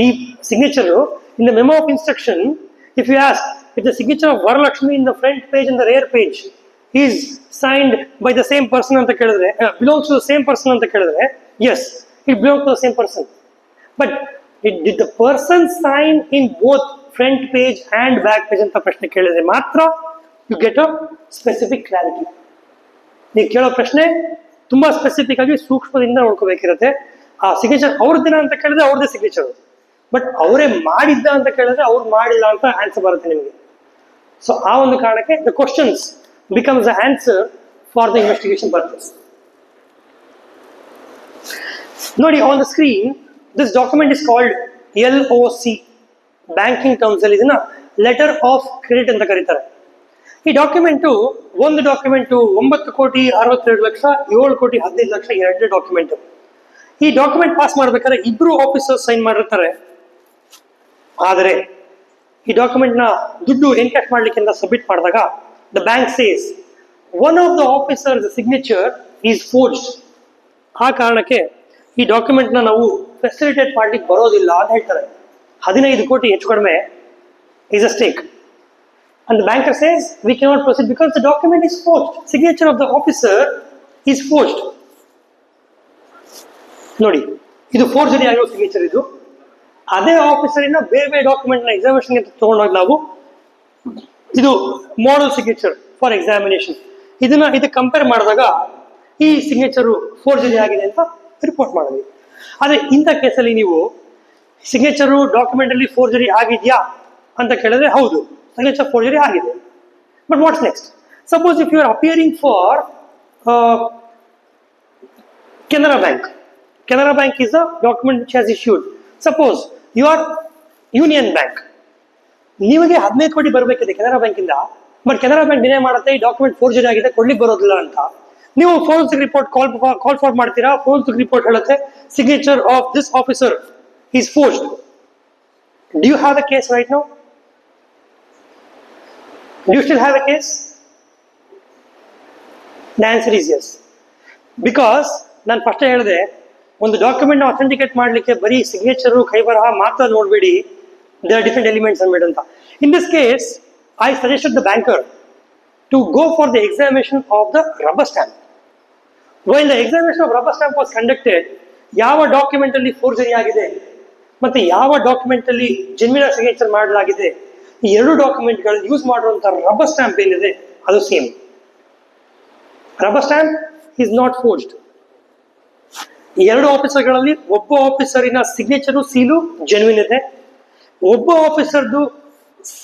ಈ signature in the memo of instruction, if you ask if the signature of Varalakshmi in the front page and the rear page is signed by the same person anta kelidre, belongs to the same person anta kelidre, yes, it belongs to the same person. But did the person sign in both front page and back page anta prashne kelidre matra you get a specific clarity. ನೀವು ಕೇಳೋ ಪ್ರಶ್ನೆ ತುಂಬಾ specific ಆಗಿ ಸೂಕ್ಷ್ಮದಿಂದ ನೋಡ್ಕೋಬೇಕಿರುತ್ತೆ. ಆ signature ಅವ್ರದ್ದೇನ ಅಂತ ಕೇಳಿದ್ರೆ ಅವ್ರದ್ದೇ signature, but ಅವರೇ ಮಾಡಿದ್ದ ಅಂತ ಕೇಳಿದ್ರೆ ಅವ್ರು ಮಾಡಿಲ್ಲ ಅಂತ ಆನ್ಸರ್ ಬರುತ್ತೆ ನಿಮಗೆ. ಸೊ ಆ ಒಂದು ಕಾರಣಕ್ಕೆ the questions becomes the answer for the investigation purpose. ನೋಡಿ on the screen this document is called LOC. Banking terms ಅಲ್ಲಿ ಇದನ್ನ ಲೆಟರ್ ಆಫ್ ಕ್ರೆಡಿಟ್ ಅಂತ ಕರೀತಾರೆ. ಈ ಡಾಕ್ಯುಮೆಂಟು ಒಂದು ಡಾಕ್ಯುಮೆಂಟು 9,62,07,15,00,000 ಎರಡನೇ ಡಾಕ್ಯುಮೆಂಟ್. ಈ ಡಾಕ್ಯುಮೆಂಟ್ ಪಾಸ್ ಮಾಡ್ಬೇಕಾದ್ರೆ 2 ಆಫೀಸರ್ಸ್ ಸೈನ್ ಮಾಡಿರ್ತಾರೆ. ಆದರೆ ಈ ಡಾಕ್ಯುಮೆಂಟ್ ನ ದುಡ್ಡು ಎನ್ಕ್ಯಾಶ್ ಮಾಡ್ಲಿಕ್ಕೆ ಸಬ್ಮಿಟ್ ಮಾಡಿದಾಗ the bank says one of the officers signature is forged. ಆ ಕಾರಣಕ್ಕೆ ಈ ಡಾಕ್ಯುಮೆಂಟ್ ನ ನಾವು ಫೆಸಿಲಿಟೇಟ್ ಮಾಡ್ಲಿಕ್ಕೆ ಬರೋದಿಲ್ಲ ಅಂತ ಹೇಳ್ತಾರೆ. 15 ಕೋಟಿ ಹೆಚ್ಚು ಕಡಿಮೆ is a stake. And the banker says we cannot proceed because the document is forged. Signature of the officer is forged. ನೋಡಿ, ಇದು ಫೋರ್ಜರಿ ಆಗಿರೋ ಸಿಗ್ನೇಚರ್. ಇದು ಅದೇ ಆಫೀಸರಿನ ಬೇರೆ ಬೇರೆ ಡಾಕ್ಯುಮೆಂಟ್ ನ ಎಕ್ಸಾಮಿನೇಷನ್ಗೆ ತಗೊಂಡಾಗ ನಾವು ಇದು ಮಾಡಲ್ ಸಿಗ್ನೇಚರ್ ಫಾರ್ ಎಕ್ಸಾಮಿನೇಷನ್ ಇದಕ್ಕೆ ಕಂಪೇರ್ ಮಾಡಿದಾಗ ಈ ಸಿಗ್ನೇಚರು ಫೋರ್ಜರಿ ಆಗಿದೆ ಅಂತ ರಿಪೋರ್ಟ್ ಮಾಡಿದ್ವಿ. ಆದ್ರೆ ಇಂಥ ಕೇಸಲ್ಲಿ ನೀವು ಸಿಗ್ನೇಚರು ಡಾಕ್ಯುಮೆಂಟ್ ಅಲ್ಲಿ ಫೋರ್ಜರಿ ಆಗಿದೆಯಾ ಅಂತ ಕೇಳಿದ್ರೆ ಹೌದು, ಸಿಗ್ನೇಚರ್ ಫೋರ್ಜರಿ ಆಗಿದೆ. But what's next? Suppose if you are appearing for Canara bank. Canara Bank is a document which has issued. Suppose you are Union Bank. ನಿಮಗೆ 15 ಕೋಟಿ ಬರಬೇಕಿದೆ ಕೆನರಾ ಬ್ಯಾಂಕ್ ಇಂದ, ಬಟ್ ಕೆನರಾ ಬ್ಯಾಂಕ್ ಡಿನೈ ಮಾಡುತ್ತೆ ಈ ಡಾಕ್ಯುಮೆಂಟ್ ಫೋರ್ಜರಿ ಆಗಿದೆ, ಕೊಡ್ಲಿಕ್ಕೆ ಬರೋದಿಲ್ಲ ಅಂತ. ನೀವು ಫೋರೆನ್ಸಿಕ್ ರಿಪೋರ್ಟ್ ಕಾಲ್ ಫಾರ್ ಮಾಡ್ತೀರಾ. ಫೋರೆನ್ಸಿಕ್ ರಿಪೋರ್ಟ್ ಹೇಳುತ್ತೆ signature of this officer is forged. Do you have a case right now? Do you still have a case? The answer is yes. Because ನಾನು first ಹೇಳಿದೆ, ಒಂದು document authenticate ಮಾಡಲಿಕ್ಕೆ ಬರೀ signature ಕೈ ಬರಹ ಮಾತ್ರ ನೋಡಬೇಡಿ, ದೇರ್ ಆರ್ ಡಿಫರೆಂಟ್ ಎಲಿಮೆಂಟ್ಸ್ ಅನ್ಬೇಡ ಅಂತ. ಇನ್ this case I suggested the banker to go for the examination of the rubber stamp. While the examination of rubber stamp was conducted, ಯಾವ ಡಾಕ್ಯುಮೆಂಟ್ ಅಲ್ಲಿ forgery ಆಗಿದೆ ಮತ್ತೆ ಯಾವ ಡಾಕ್ಯುಮೆಂಟ್ ಅಲ್ಲಿ ಜೆನ್ಯುನ್ ಸಿಗ್ನೇಚರ್ ಮಾಡಲಾಗಿದೆ, ಈ ಎರಡು ಡಾಕ್ಯುಮೆಂಟ್ಗಳು ಯೂಸ್ ಮಾಡುವಂತ ರಬ್ಬರ್ ಸ್ಟಾಂಪ್ ಏನಿದೆ ಅದು same. Rubber stamp is not forged. ಈ ಎರಡು ಆಫೀಸರ್ಗಳಲ್ಲಿ ಒಬ್ಬ ಆಫೀಸರಿನ ಸಿಗ್ನೇಚರು ಸೀಲು ಜೆನ್ಯುನ್ ಇದೆ, ಒಬ್ಬ ಆಫೀಸರ್ದು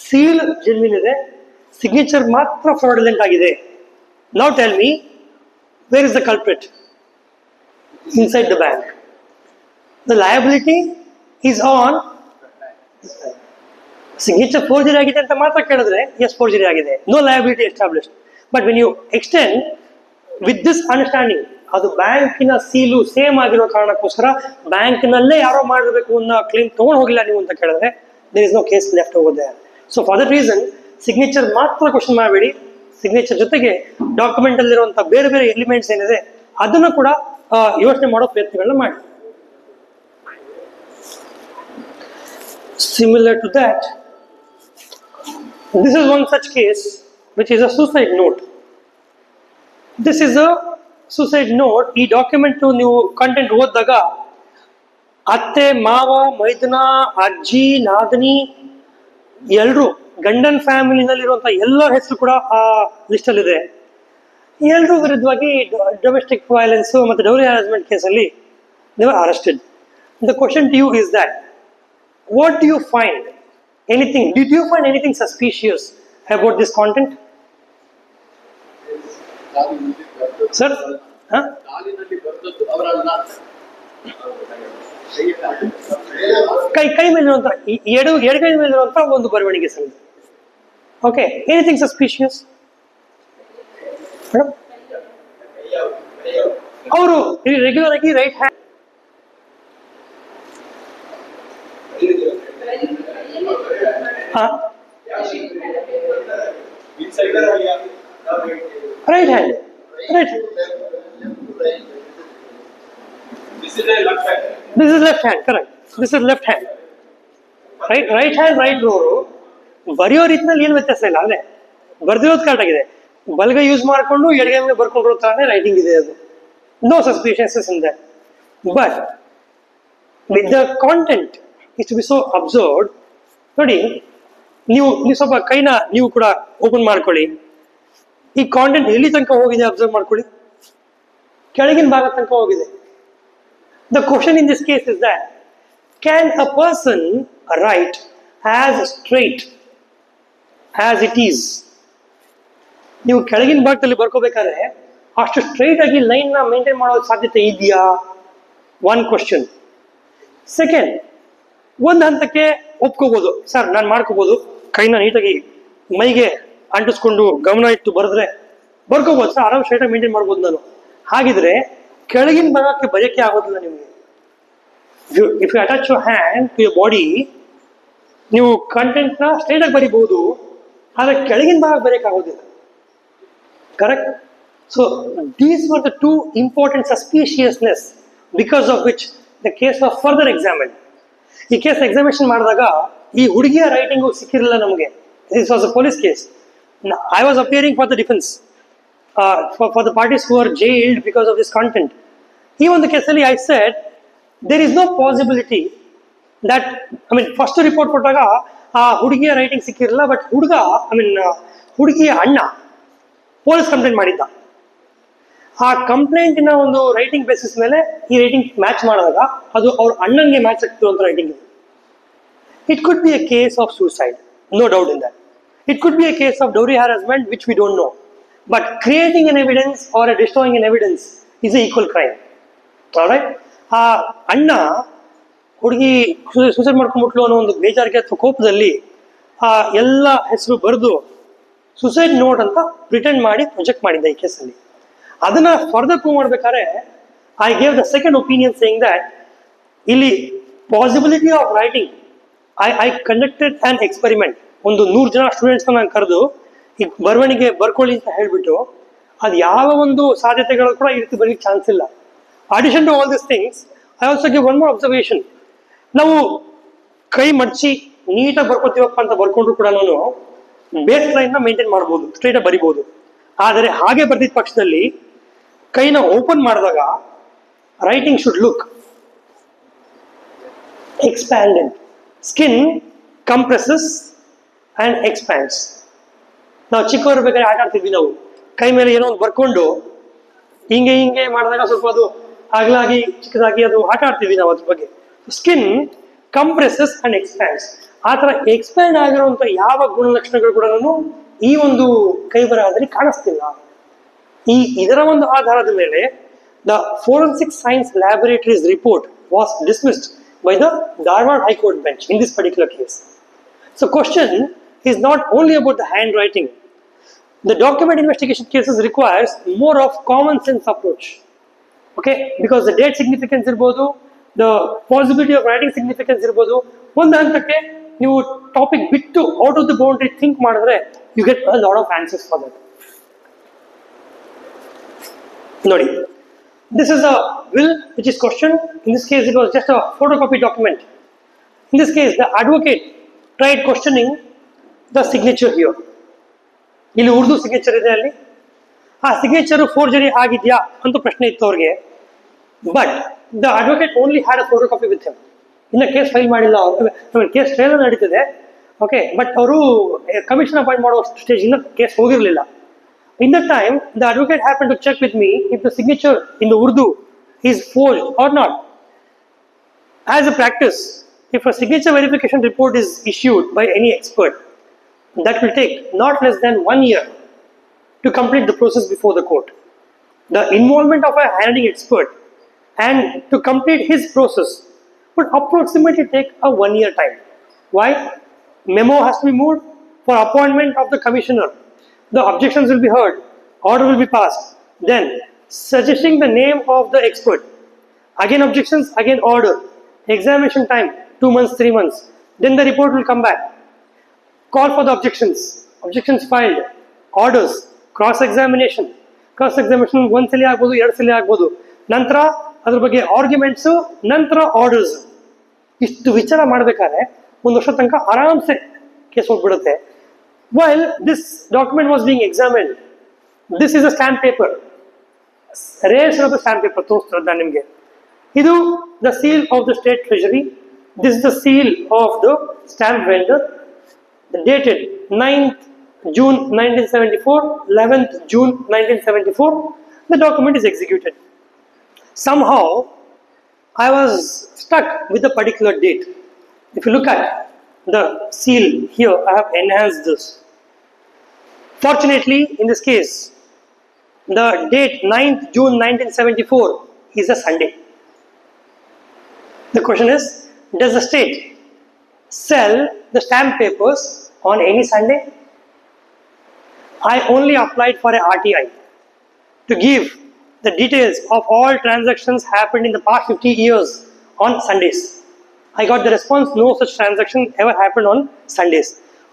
ಸೀಲ್ ಜೆನ್ಯುನ್ ಇದೆ, ಸಿಗ್ನೇಚರ್ ಮಾತ್ರ ಫ್ರಾಡುಲೆಂಟ್ ಆಗಿದೆ. Now tell me, where is the culprit? Inside the bank. The liability is on signature forgery ಆಗಿದೆ ಅಂತ ಮಾತ್ರ ಕೇಳಿದ್ರೆ ಎಸ್ ಫೋರ್ಜರಿ ಆಗಿದೆ, no liability established. But when you extend with this understanding, ಅದು ಬ್ಯಾಂಕಿನ ಸೀಲು ಸೇಮ್ ಆಗಿರೋ ಕಾರಣಕ್ಕೋಸ್ಕರ ಬ್ಯಾಂಕ್ನಲ್ಲೇ ಯಾರೋ ಮಾಡಿರ್ಬೇಕು ಅನ್ನೋ ಕ್ಲೇಮ್ ತಗೊಂಡು ಹೋಗಿಲ್ಲ ನೀವು ಅಂತ ಕೇಳಿದ್ರೆ there is no case left over there. So for that reason signature ಮಾತ್ರ ಕ್ವಶನ್ ಮಾಡಬೇಡಿ, ಸಿಗ್ನೇಚರ್ ಜೊತೆಗೆ ಡಾಕ್ಯುಮೆಂಟ್ ಅಲ್ಲಿರುವಂಥ ಬೇರೆ ಬೇರೆ ಎಲಿಮೆಂಟ್ಸ್ ಏನಿದೆ ಅದನ್ನು ಕೂಡ ಯೋಚನೆ ಮಾಡೋ ಪ್ರಯತ್ನಗಳನ್ನ ಮಾಡಿ. Similar to that, this is one such case which is a suicide note. This is a suicide note. ಈ ಡಾಕ್ಯುಮೆಂಟ್ ನೀವು ಕಂಟೆಂಟ್ ಓದಿದಾಗ ಅತ್ತೆ, ಮಾವ, ಮೈದುನ, ಅಜ್ಜಿ, ನಾದಿನಿ ಎಲ್ಲರೂ ಗಂಡನ್ ಫ್ಯಾಮಿಲಿನಲ್ಲಿರುವಂಥ ಎಲ್ಲರ ಹೆಸರು ಕೂಡ ಆ ಲಿಸ್ಟಲ್ಲಿದೆ. ಎಲ್ಲರೂ ವಿರುದ್ಧವಾಗಿ ಡೊಮೆಸ್ಟಿಕ್ ವೈಲೆನ್ಸ್ ಮತ್ತು ಡೌರಿ ಹರಾಸ್ಮೆಂಟ್ ಕೇಸಲ್ಲಿ they were arrested. The question to you is that what do you find? Did you find anything suspicious about this content? Sir? Huh? ಕೈ ಮೇಲಿರುವಂತ ಎಡಗೈ ಮೇಲಿರುವಂತ ಒಂದು ಬರವಣಿಗೆ ಸರ್. Okay, anything suspicious? ಅವರು regular ಆಗಿ right hand right hand. This is left hand, correct. This is left hand. Right hand, right row. ಬರೆಯೋ ರೀತಿನಲ್ಲಿ ಏನು ವ್ಯತ್ಯಾಸ ಇಲ್ಲ, ಅಲ್ಲೇ ಬರ್ದಿರೋದು ಕರೆಕ್ಟ್ ಆಗಿದೆ. ಬಲಗೈ ಯೂಸ್ ಮಾಡಿಕೊಂಡು ಎಡಗೈ ಮೇಲೆ ಬರ್ಕೊಂಡಿರೋ ಥರನೇ ರೈಟಿಂಗ್ ಇದೆ ಅದು. No suspicions in that. But with the content is to be so observed. ನೋಡಿ, ನೀವು ಸ್ವಲ್ಪ ಕೈನ ನೀವು ಕೂಡ ಓಪನ್ ಮಾಡ್ಕೊಳ್ಳಿ. ಈ ಕಾಂಟೆಂಟ್ ಎಲ್ಲಿ ತನಕ ಹೋಗಿದೆ ಅಬ್ಸರ್ವ್ ಮಾಡ್ಕೊಳ್ಳಿ. ಕೆಳಗಿನ ಭಾಗ ತನಕ ಹೋಗಿದೆ. The question in this case is that can a person write as straight as it is? ನೀವು ಕೆಳಗಿನ ಭಾಗದಲ್ಲಿ ಬರ್ಕೋಬೇಕಾದ್ರೆ ಅಷ್ಟು ಸ್ಟ್ರೈಟ್ ಆಗಿ ಲೈನ್ ನ ಮೇಂಟೈನ್ ಮಾಡೋ ಸಾಧ್ಯತೆ ಇದೆಯಾ? One question. ಸೆಕೆಂಡ್, ಒಂದು ಹಂತಕ್ಕೆ ಒಪ್ಕೋಬಹುದು, ಸರ್ ನಾನು ಮಾಡ್ಕೋಬಹುದು, ಕೈನ ನೀಟಾಗಿ ಮೈಗೆ ಅಂಟಿಸ್ಕೊಂಡು ಗಮನ ಇಟ್ಟು ಬರೆದ್ರೆ ಬರ್ಕೋಬಹುದು ಸರ್, ಆರಾಮ್ ಸ್ಟ್ರೈಟ್ ಆಗಿ ಮೇಂಟೈನ್ ಮಾಡ್ಬೋದು ನಾನು. ಹಾಗಿದ್ರೆ ಕೆಳಗಿನ ಭಾಗಕ್ಕೆ ಬರೆಯಕ್ಕೆ ಆಗೋದಿಲ್ಲ ನಿಮಗೆ. If you attach your hand to your body, ನೀವು ಕಂಟೆಂಟ್ ನ ಸ್ಟ್ರೈಟ್ ಆಗಿ ಬರೀಬಹುದು, ಆದ್ರೆ ಕೆಳಗಿನ ಭಾಗ ಬರೆಯಕ್ಕೆ ಆಗೋದಿಲ್ಲ. Correct? So these were the two important suspiciousness because of which the case was further examined. ಈ ಕೇಸ್ ಎಕ್ಸಾಮಿನೇಷನ್ ಮಾಡಿದಾಗ ಈ ಹುಡುಗಿಯ ರೈಟಿಂಗು ಸಿಕ್ಕಿರಲಿಲ್ಲ ನಮಗೆ. This was a police case. I was appearing for the defence for the parties who are jailed because of this content. ಈ ಒಂದು ಕೇಸಲ್ಲಿ I said there is no possibility that, first report ಕೊಟ್ಟಾಗ ಆ ಹುಡುಗಿಯ writing ಸಿಕ್ಕಿರಲಿಲ್ಲ, but ಹುಡುಗಿಯ ಅಣ್ಣ police complaint ಮಾಡಿದ್ದ. ಆ ಕಂಪ್ಲೇಂಟಿನ ಒಂದು ರೈಟಿಂಗ್ ಬೇಸಿಸ್ ಮೇಲೆ ಈ ರೈಟಿಂಗ್ ಮ್ಯಾಚ್ ಮಾಡಿದಾಗ ಅದು ಅವ್ರ ಅಣ್ಣಂಗೆ ಮ್ಯಾಚ್ ಆಗ್ತಿರುವಂತ ರೈಟಿಂಗ್ ಇದೆ. It could be a case of suicide, no doubt in that. It could be a case of dowry harassment which we don't know. But creating an evidence or destroying an evidence is an equal crime. Alright? ಆ ಅಣ್ಣ ಹುಡುಗಿ suicide ಮಾಡ್ಕೊಂಡ್ಬಿಟ್ಲು ಅನ್ನೋ ಒಂದು ಬೇಜಾರಿಗೆ ಅಥವಾ ಕೋಪದಲ್ಲಿ ಆ ಎಲ್ಲ ಹೆಸರು ಬರೆದು ಸುಸೈಡ್ ನೋಟ್ ಅಂತ ಪ್ರಿಟೆಂಡ್ ಮಾಡಿ ಪ್ರೊಜೆಕ್ಟ್ ಮಾಡಿದ್ದ ಈ ಕೇಸಲ್ಲಿ. ಅದನ್ನ ಫರ್ದರ್ ಪ್ರೂವ್ ಮಾಡ್ಬೇಕಾದ್ರೆ I gave the second opinion saying that ಇಲ್ಲಿ possibility of writing, I conducted an experiment. ಒಂದು 100 ಜನ ಸ್ಟೂಡೆಂಟ್ಸ್ ನಾನು ಕರೆದು ಈ ಬರವಣಿಗೆ ಬರ್ಕೊಳ್ಳಿ ಅಂತ ಹೇಳ್ಬಿಟ್ಟು ಅದು ಯಾವ ಒಂದು ಸಾಧ್ಯತೆಗಳು ಕೂಡ ಈ ರೀತಿ ಬರೀಲಿಕ್ಕೆ ಚಾನ್ಸ್ ಇಲ್ಲ. Addition to all this things I also give one more observation. ನಾವು ಕೈ ಮಡಚಿ ನೀಟಾಗಿ ಬರ್ಕೋತೀವಪ್ಪ ಅಂತ ಬರ್ಕೊಂಡ್ರು ಕೂಡ ಬೇಸ್ ಲೈನ್ ನ ಮೇಂಟೈನ್ ಮಾಡಬಹುದು, ಸ್ಟ್ರೇಟ್ ಆಗಿ ಬರಿಬಹುದು. ಆದರೆ ಹಾಗೆ ಬರ್ದಿದ್ದ ಪಕ್ಷದಲ್ಲಿ ಕೈನ ಓಪನ್ ಮಾಡಿದಾಗ writing should look expanded. Skin compresses and expands. ನಾವು ಚಿಕ್ಕವರು ಬೇಕಾದ್ರೆ ಆಟ ಆಡ್ತಿದ್ವಿ, ನಾವು ಕೈ ಮೇಲೆ ಏನೋ ಒಂದು ಬರ್ಕೊಂಡು ಹಿಂಗೆ ಹಿಂಗೆ ಮಾಡಿದಾಗ ಸ್ವಲ್ಪ ಅದು ಅಗಲಾಗಿ ಚಿಕ್ಕದಾಗಿ ಅದು ಆಟ ಆಡ್ತಿದ್ವಿ ನಾವು ಅದ್ರ ಬಗ್ಗೆ. Skin compresses and expands. ಆ ಥರ ಎಕ್ಸ್ಪ್ಯಾಂಡ್ ಆಗಿರುವಂಥ ಯಾವ ಗುಣಲಕ್ಷಣಗಳು ಕೂಡ ಈ ಒಂದು ಕೈ ಬರಹದಲ್ಲಿ ಕಾಣಿಸ್ತಿಲ್ಲ. ಇದರ ಒಂದು ಆಧಾರದ ಮೇಲೆ the forensic science laboratories report was dismissed by the Dharwad High Court bench in this particular case. So question is not only about the handwriting. The document investigation cases requires more of common sense approach. Okay, because the date significance irbodu, the possibility of writing significance irbodu, ಒಂದು ಹಂತಕ್ಕೆ ನೀವು topic ಬಿಟ್ಟು out of the boundary think ಮಾಡಿದ್ರೆ you get a lot of answers for that. ನೋಡಿ, this is a will which is questioned. In this case, it was just a photocopy document. In this case, the advocate tried questioning the signature here. ಇಲ್ಲಿ Urdu signature ಇದೆ, ಅಲ್ಲಿ ಆ signature forgery ಆಗಿದೆಯಾ ಅಂತ ಪ್ರಶ್ನೆ ಇತ್ತು ಅವ್ರಿಗೆ. But the advocate only had a photocopy with him. ಇನ್ನು ಕೇಸ್ ಫೈಲ್ ಮಾಡಿಲ್ಲ, ಕೇಸ್ ಟ್ರಯಲ್ ನಡೀತಿದೆ. ಓಕೆ, ಬಟ್ ಅವರು ಕಮಿಷನ್ ಅಪಾಯಿಂಟ್ ಮಾಡೋ ಸ್ಟೇಜ್ ಇಂದ case ಹೋಗಿರಲಿಲ್ಲ. In that time, the advocate happened to check with me if the signature in the Urdu is forged or not. As a practice, if a signature verification report is issued by any expert, that will take not less than 1 year to complete the process before the court. The involvement of a handwriting expert and to complete his process would approximately take a 1 year time. Why? Memo has to be moved for appointment of the commissioner. The objections will be heard, order will be passed, then suggesting the name of the expert. Again objections, again order. Examination time, 2 months, 3 months. Then the report will come back. Call for the objections. Objections filed. Orders. Cross-examination. Cross-examination ಒಂದು ಸಲ ಆಗ್ಬೋದು, 2 ಸಲ ಆಗ್ಬೋದು. ನಂತರ ಅದ್ರ ಬಗ್ಗೆ ಆರ್ಗ್ಯುಮೆಂಟ್ಸು, ನಂತರ orders. ಇಷ್ಟು ವಿಚಾರ ಮಾಡಬೇಕಾದ್ರೆ 1 ವರ್ಷ ತನಕ ಆರಾಮ್ಸೆ ಕೇಸ್ ಹೋಗ್ಬಿಡುತ್ತೆ. While this document was being examined, this is a stamp paper. Raised of the stamp paper, ತೋರಿಸ್ತಿರೋದು ನಿಮಗೆ. ಇದು the seal of the state treasury. This is the seal of the stamp vendor. Dated 9th June 1974, 11th June 1974. The document is executed. Somehow, I was stuck with a particular date. If you look at the seal here, I have enhanced this. Fortunately, in this case, the date 9th June 1974 is a Sunday. The question is, does the state sell the stamp papers on any Sunday? I only applied for a RTI to give the details of all transactions happened in the past 50 years on Sundays. I got the response, no such transaction ever happened on Sundays.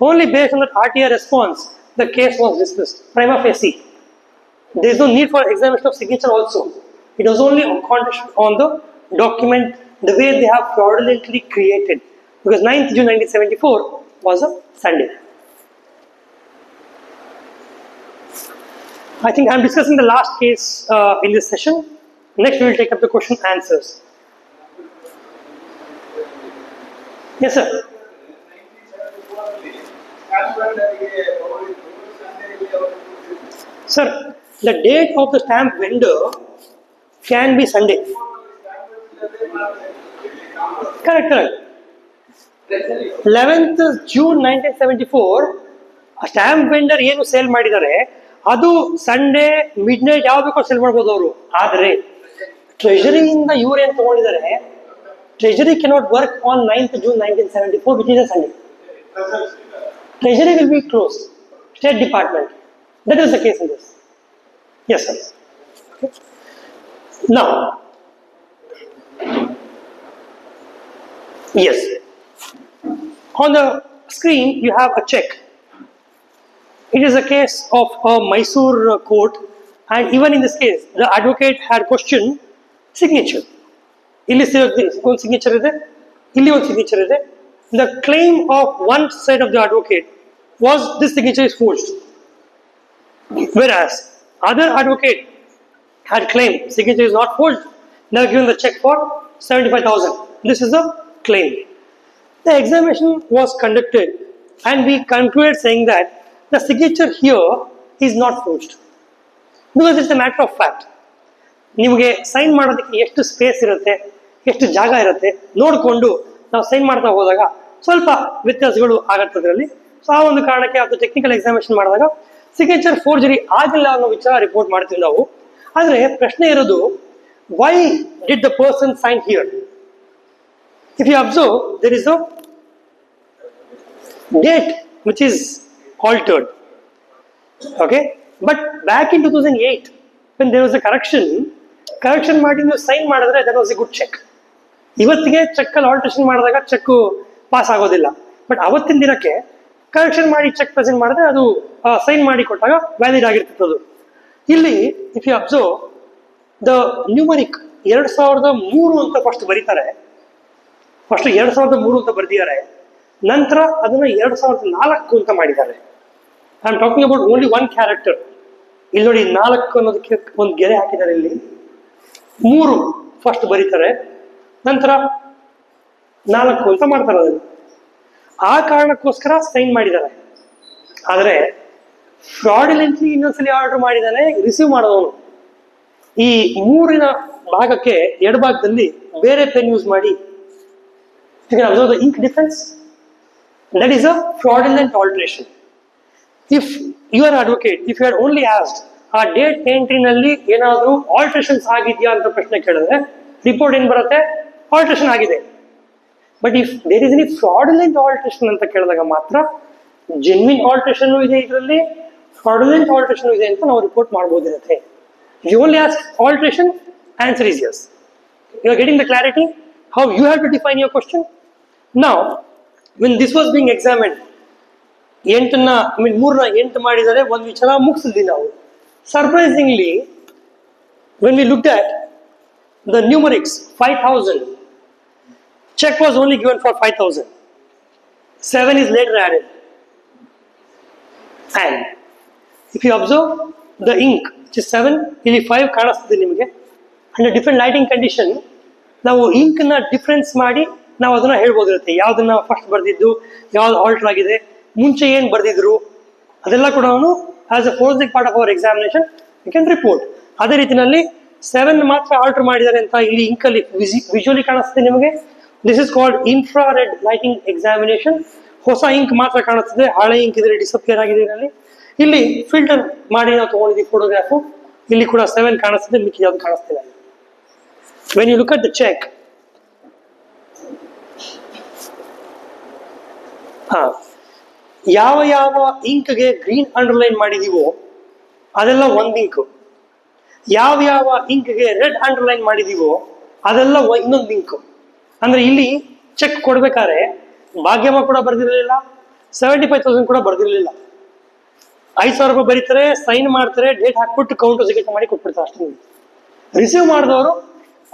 Only based on that RTI response, the case was dismissed. Prima facie. There is no need for examination of signature also. It was only on the document, the way they have fraudulently created. Because 9th June 1974 was a Sunday. I think I am discussing the last case in this session. Next we will take up the question answers. Yes, sir. Sir, the date of the stamp vendor can be Sunday. Correct. 11th June 1974, a stamp vendor ಏನು sale ಮಾಡಿದ್ದಾರೆ ಅದು Sunday mid night ಯಾವ ಬೇಕೋ sale ಮಾಡ್ಬೋದು ಅವರು. ಆದರೆ ಟ್ರೆಜರಿಯಿಂದ ಇವ್ರು ಏನು ತಗೊಂಡಿದ್ದಾರೆ, Treasury cannot work on 9th June 1974, which is a Sunday. Treasury will be closed. State Department. That is the case in this. Yes, sir. Okay. Now, yes. On the screen, you have a check. It is a case of a Mysore court, and even in this case, the advocate had questioned signature. ಇಲ್ಲಿ ಒಂದು signature ಇದೆ, ಇಲ್ಲಿ ಒಂದು signature ಇದೆ. The claim of one side of the advocate was this signature is forged. Whereas other advocate had claimed signature is not forged. They have given the check for 75,000. This is the claim. The examination was conducted and we concluded saying that the signature here is not forged. Because it's a matter of fact. ನಿಮಗೆ sign ಮಾಡೋದಕ್ಕೆ ಎಷ್ಟು space ಇರುತ್ತೆ, ಎಷ್ಟು ಜಾಗ ಇರುತ್ತೆ ನೋಡಿಕೊಂಡು ನಾವು sign ಮಾಡ್ತಾ ಹೋದಾಗ ಸ್ವಲ್ಪ ವ್ಯತ್ಯಾಸಗಳು ಆಗತ್ತೆ ಅದರಲ್ಲಿ. ಸೊ ಆ ಒಂದು ಕಾರಣಕ್ಕೆ ಅದು ಟೆಕ್ನಿಕಲ್ ಎಕ್ಸಾಮಿನೇಷನ್ ಮಾಡಿದಾಗ ಸಿಗ್ನೇಚರ್ ಫೋರ್ಜರಿ ಆಗಿಲ್ಲ ಅನ್ನೋ ವಿಚಾರ ರಿಪೋರ್ಟ್ ಮಾಡ್ತೀವಿ ನಾವು. ಆದರೆ ಪ್ರಶ್ನೆ ಇರೋದು, why did the person sign here? If you observe, there is a date which is altered. Okay, but back in 2008, when there was a correction ಮಾಡಿ ನೀವು ಸೈನ್ ಮಾಡಿದ್ರೆ that was a good check. ಇವತ್ತಿಗೆ check ಅಲ್ಲಿ alteration ಮಾಡಿದಾಗ check pass ಆಗೋದಿಲ್ಲ. But ಅವತ್ತಿನ ದಿನಕ್ಕೆ correction ಮಾಡಿ ಚೆಕ್ ಪ್ರೆಸೆಂಟ್ ಮಾಡಿದ್ರೆ ಅದು ಸೈನ್ ಮಾಡಿ ಕೊಟ್ಟಾಗ ವ್ಯಾಲಿಡ್ ಆಗಿರ್ತದೆ ಅದು. ಇಲ್ಲಿ if you observe the numeric 2003 ಅಂತ ಫಸ್ಟ್ ಬರೀತಾರೆ. ಫಸ್ಟ್ 2003 ಅಂತ ಬರ್ದಿದ್ದಾರೆ. ನಂತರ ಅದನ್ನ 2004 ಅಂತ ಮಾಡಿದ್ದಾರೆ. I am talking about only one character. ಇಲ್ಲಿ ನೋಡಿ 4 ಅನ್ನೋದಕ್ಕೆ ಒಂದು ಗೆರೆ ಹಾಕಿದ್ದಾರೆ. ಇಲ್ಲಿ 3 ಫಸ್ಟ್ ಬರೀತಾರೆ, ನಂತರ 4 ಅಂತ ಮಾಡ್ತಾರೆ ಅದನ್ನು. ಆ ಕಾರಣಕ್ಕೋಸ್ಕರ ಸೈನ್ ಮಾಡಿದ್ದಾರೆ. ಆದರೆ ಫ್ರಾಡಿಲೆಂಟ್ಲಿ ಇನ್ನೊಂದ್ಸಲಿ ಆರ್ಡರ್ ಮಾಡಿದ್ದಾನೆ ರಿಸೀವ್ ಮಾಡೋನು. ಈ 3ನ ಭಾಗಕ್ಕೆ ಎಡಭಾಗದಲ್ಲಿ ಬೇರೆ ಪೆನ್ ಯೂಸ್ ಮಾಡಿ, you can observe the ink difference. That is a fraudulent alteration. If you are advocate, if you are only asked ಆ ಡೇಟ್ ಎಂಟ್ರಿ ನಲ್ಲಿ ಏನಾದರೂ ಆಲ್ಟ್ರೇಷನ್ಸ್ ಆಗಿದೆಯಾ ಅಂತ ಪ್ರಶ್ನೆ ಕೇಳಿದ್ರೆ ರಿಪೋರ್ಟ್ ಏನ್ ಬರುತ್ತೆ, ಆಲ್ಟ್ರೇಷನ್ ಆಗಿದೆ. But if there is any fraudulent alteration ಅಂತ ಕೇಳಿದಾಗ ಮಾತ್ರ ಜೆನ್ವಿನ್ ಆಲ್ಟ್ರೇಷನ್ ಇದೆ ಇದರಲ್ಲಿ, ಫ್ರಾಡುಲೆಂಟ್ ಆಲ್ಟ್ರೇಷನ್ ಇದೆ ಅಂತ ನಾವು ರಿಪೋರ್ಟ್ ಮಾಡಬಹುದಿರುತ್ತೆ. You only ask alteration, answer is yes. You are getting the clarity how you have to define your question. Now when this was being examined, 3 ಮಾಡಿದರೆ ಒಂದು ವಿಚಾರ ಮುಗಿಸಿದ್ವಿ ನಾವು. Surprisingly, when we looked at the numerics 5,000, check was only given for 5,000. 7 is later added. And if you observe the ink, which is 7, ಇಲ್ಲಿ 5 ಕಾಣಿಸ್ತದೆ ನಿಮಗೆ. under different lighting condition ನಾವು ink ನ difference ಮಾಡಿ ನಾವು ಅದನ್ನ ಹೇಳ್ಬೋದಿರುತ್ತೆ. ಯಾವ್ದನ್ನ ಫಸ್ಟ್ ಬರ್ದಿದ್ದು, ಯಾವ್ದು ಆಲ್ಟರ್ ಆಗಿದೆ, ಮುಂಚೆ ಏನ್ ಬರ್ದಿದ್ರು, ಅದೆಲ್ಲ ಕೂಡ ನಾವು as a forensic part of our examination you can report. ಅದೇ ರೀತಿಯಲ್ಲಿ 7 ಮಾತ್ರ ಆಲ್ಟರ್ ಮಾಡಿದ್ದಾರೆ ಅಂತ ಇಲ್ಲಿ ಇಂಕ್ ಅಲ್ಲಿ ವಿಜುವಲಿ ಕಾಣಿಸ್ತದೆ ನಿಮಗೆ. This is called infrared lighting examination. ಹೊಸ ಇಂಕ್ ಮಾತ್ರ ಕಾಣಿಸ್ತದೆ, ಹಳೆ ಇಂಕ್ ಇದ್ರೆ ಡಿಸಪಿಯರ್ ಆಗಿದೆ ಇದರಲ್ಲಿ. ಇಲ್ಲಿ ಫಿಲ್ಟರ್ ಮಾಡಿ ನಾವು ತಗೊಂಡಿದ್ದೀವಿ ಫೋಟೋಗ್ರಾಫು. ಇಲ್ಲಿ ಕೂಡ 7 ಕಾಣಿಸ್ತದೆ, ಮಿಕ್ಕಿ ಯಾವ್ದು ಕಾಣಿಸ್ತಿಲ್ಲ. When you look at the check, ಯಾವ ಇಂಕ್ಗೆ ಗ್ರೀನ್ ಅಂಡರ್ಲೈನ್ ಮಾಡಿದೀವೋ ಅದೆಲ್ಲ ಒಂದು ಇಂಕ್, ಯಾವ ಇಂಕ್ಗೆ ರೆಡ್ ಅಂಡರ್ಲೈನ್ ಮಾಡಿದೀವೋ ಅದೆಲ್ಲ ಇನ್ನೊಂದು ಇಂಕ್. ಅಂದ್ರೆ ಇಲ್ಲಿ ಚೆಕ್ ಕೊಡ್ಬೇಕಾದ್ರೆ ಭಾಗ್ಯಮ್ಮ ಕೂಡ ಬರ್ದಿರಲಿಲ್ಲ, 75,000 ಕೂಡ ಬರ್ದಿರಲಿಲ್ಲ. 5,000 ರೂಪಾಯಿ ಬರೀತಾರೆ, ಸೈನ್ ಮಾಡ್ತಾರೆ, ಡೇಟ್ ಹಾಕ್ಬಿಟ್ಟು ಕೌಂಟರ್ ಸಿಗ್ನೇಚರ್ ಮಾಡಿ ಕೊಟ್ಬಿಡ್ತಾರೆ ಅಷ್ಟೇ. ರಿಸೀವ್ ಮಾಡಿದವರು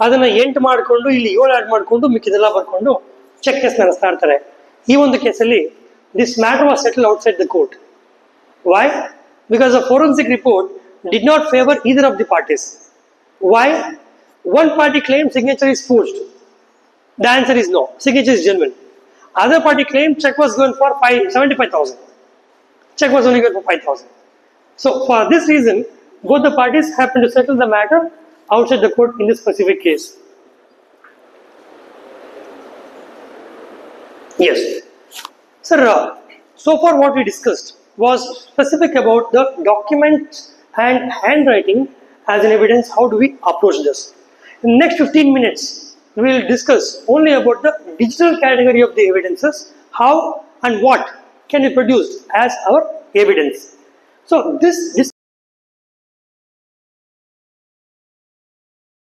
ಅದನ್ನ 8 ಮಾಡಿಕೊಂಡು ಇಲ್ಲಿ 7 ಆಡ್ ಮಾಡಿಕೊಂಡು ಮಿಕ್ಕಿದೆಲ್ಲ ಬರ್ಕೊಂಡು ಚೆಕ್ ಕೇಸ್ ನಡೆಸ್ತಾ ಇರ್ತಾರೆ. ಈ ಒಂದು ಕೇಸಲ್ಲಿ this matter was settle outside the court. Why? Because the forensic report did not favour either of the parties. Why? One party claim signature is forged. The answer is no, signature is genuine. Other party claim cheque was given for 75,000. Cheque was only given for 5,000. So for this reason both the parties happen to settle the matter outside the court in this specific case. Yes, sir. So far what we discussed was specific about the documents and handwriting as an evidence. How do we approach this? In the next 15 minutes we will discuss only about the digital category of the evidences. How and what can be produced as our evidence. So this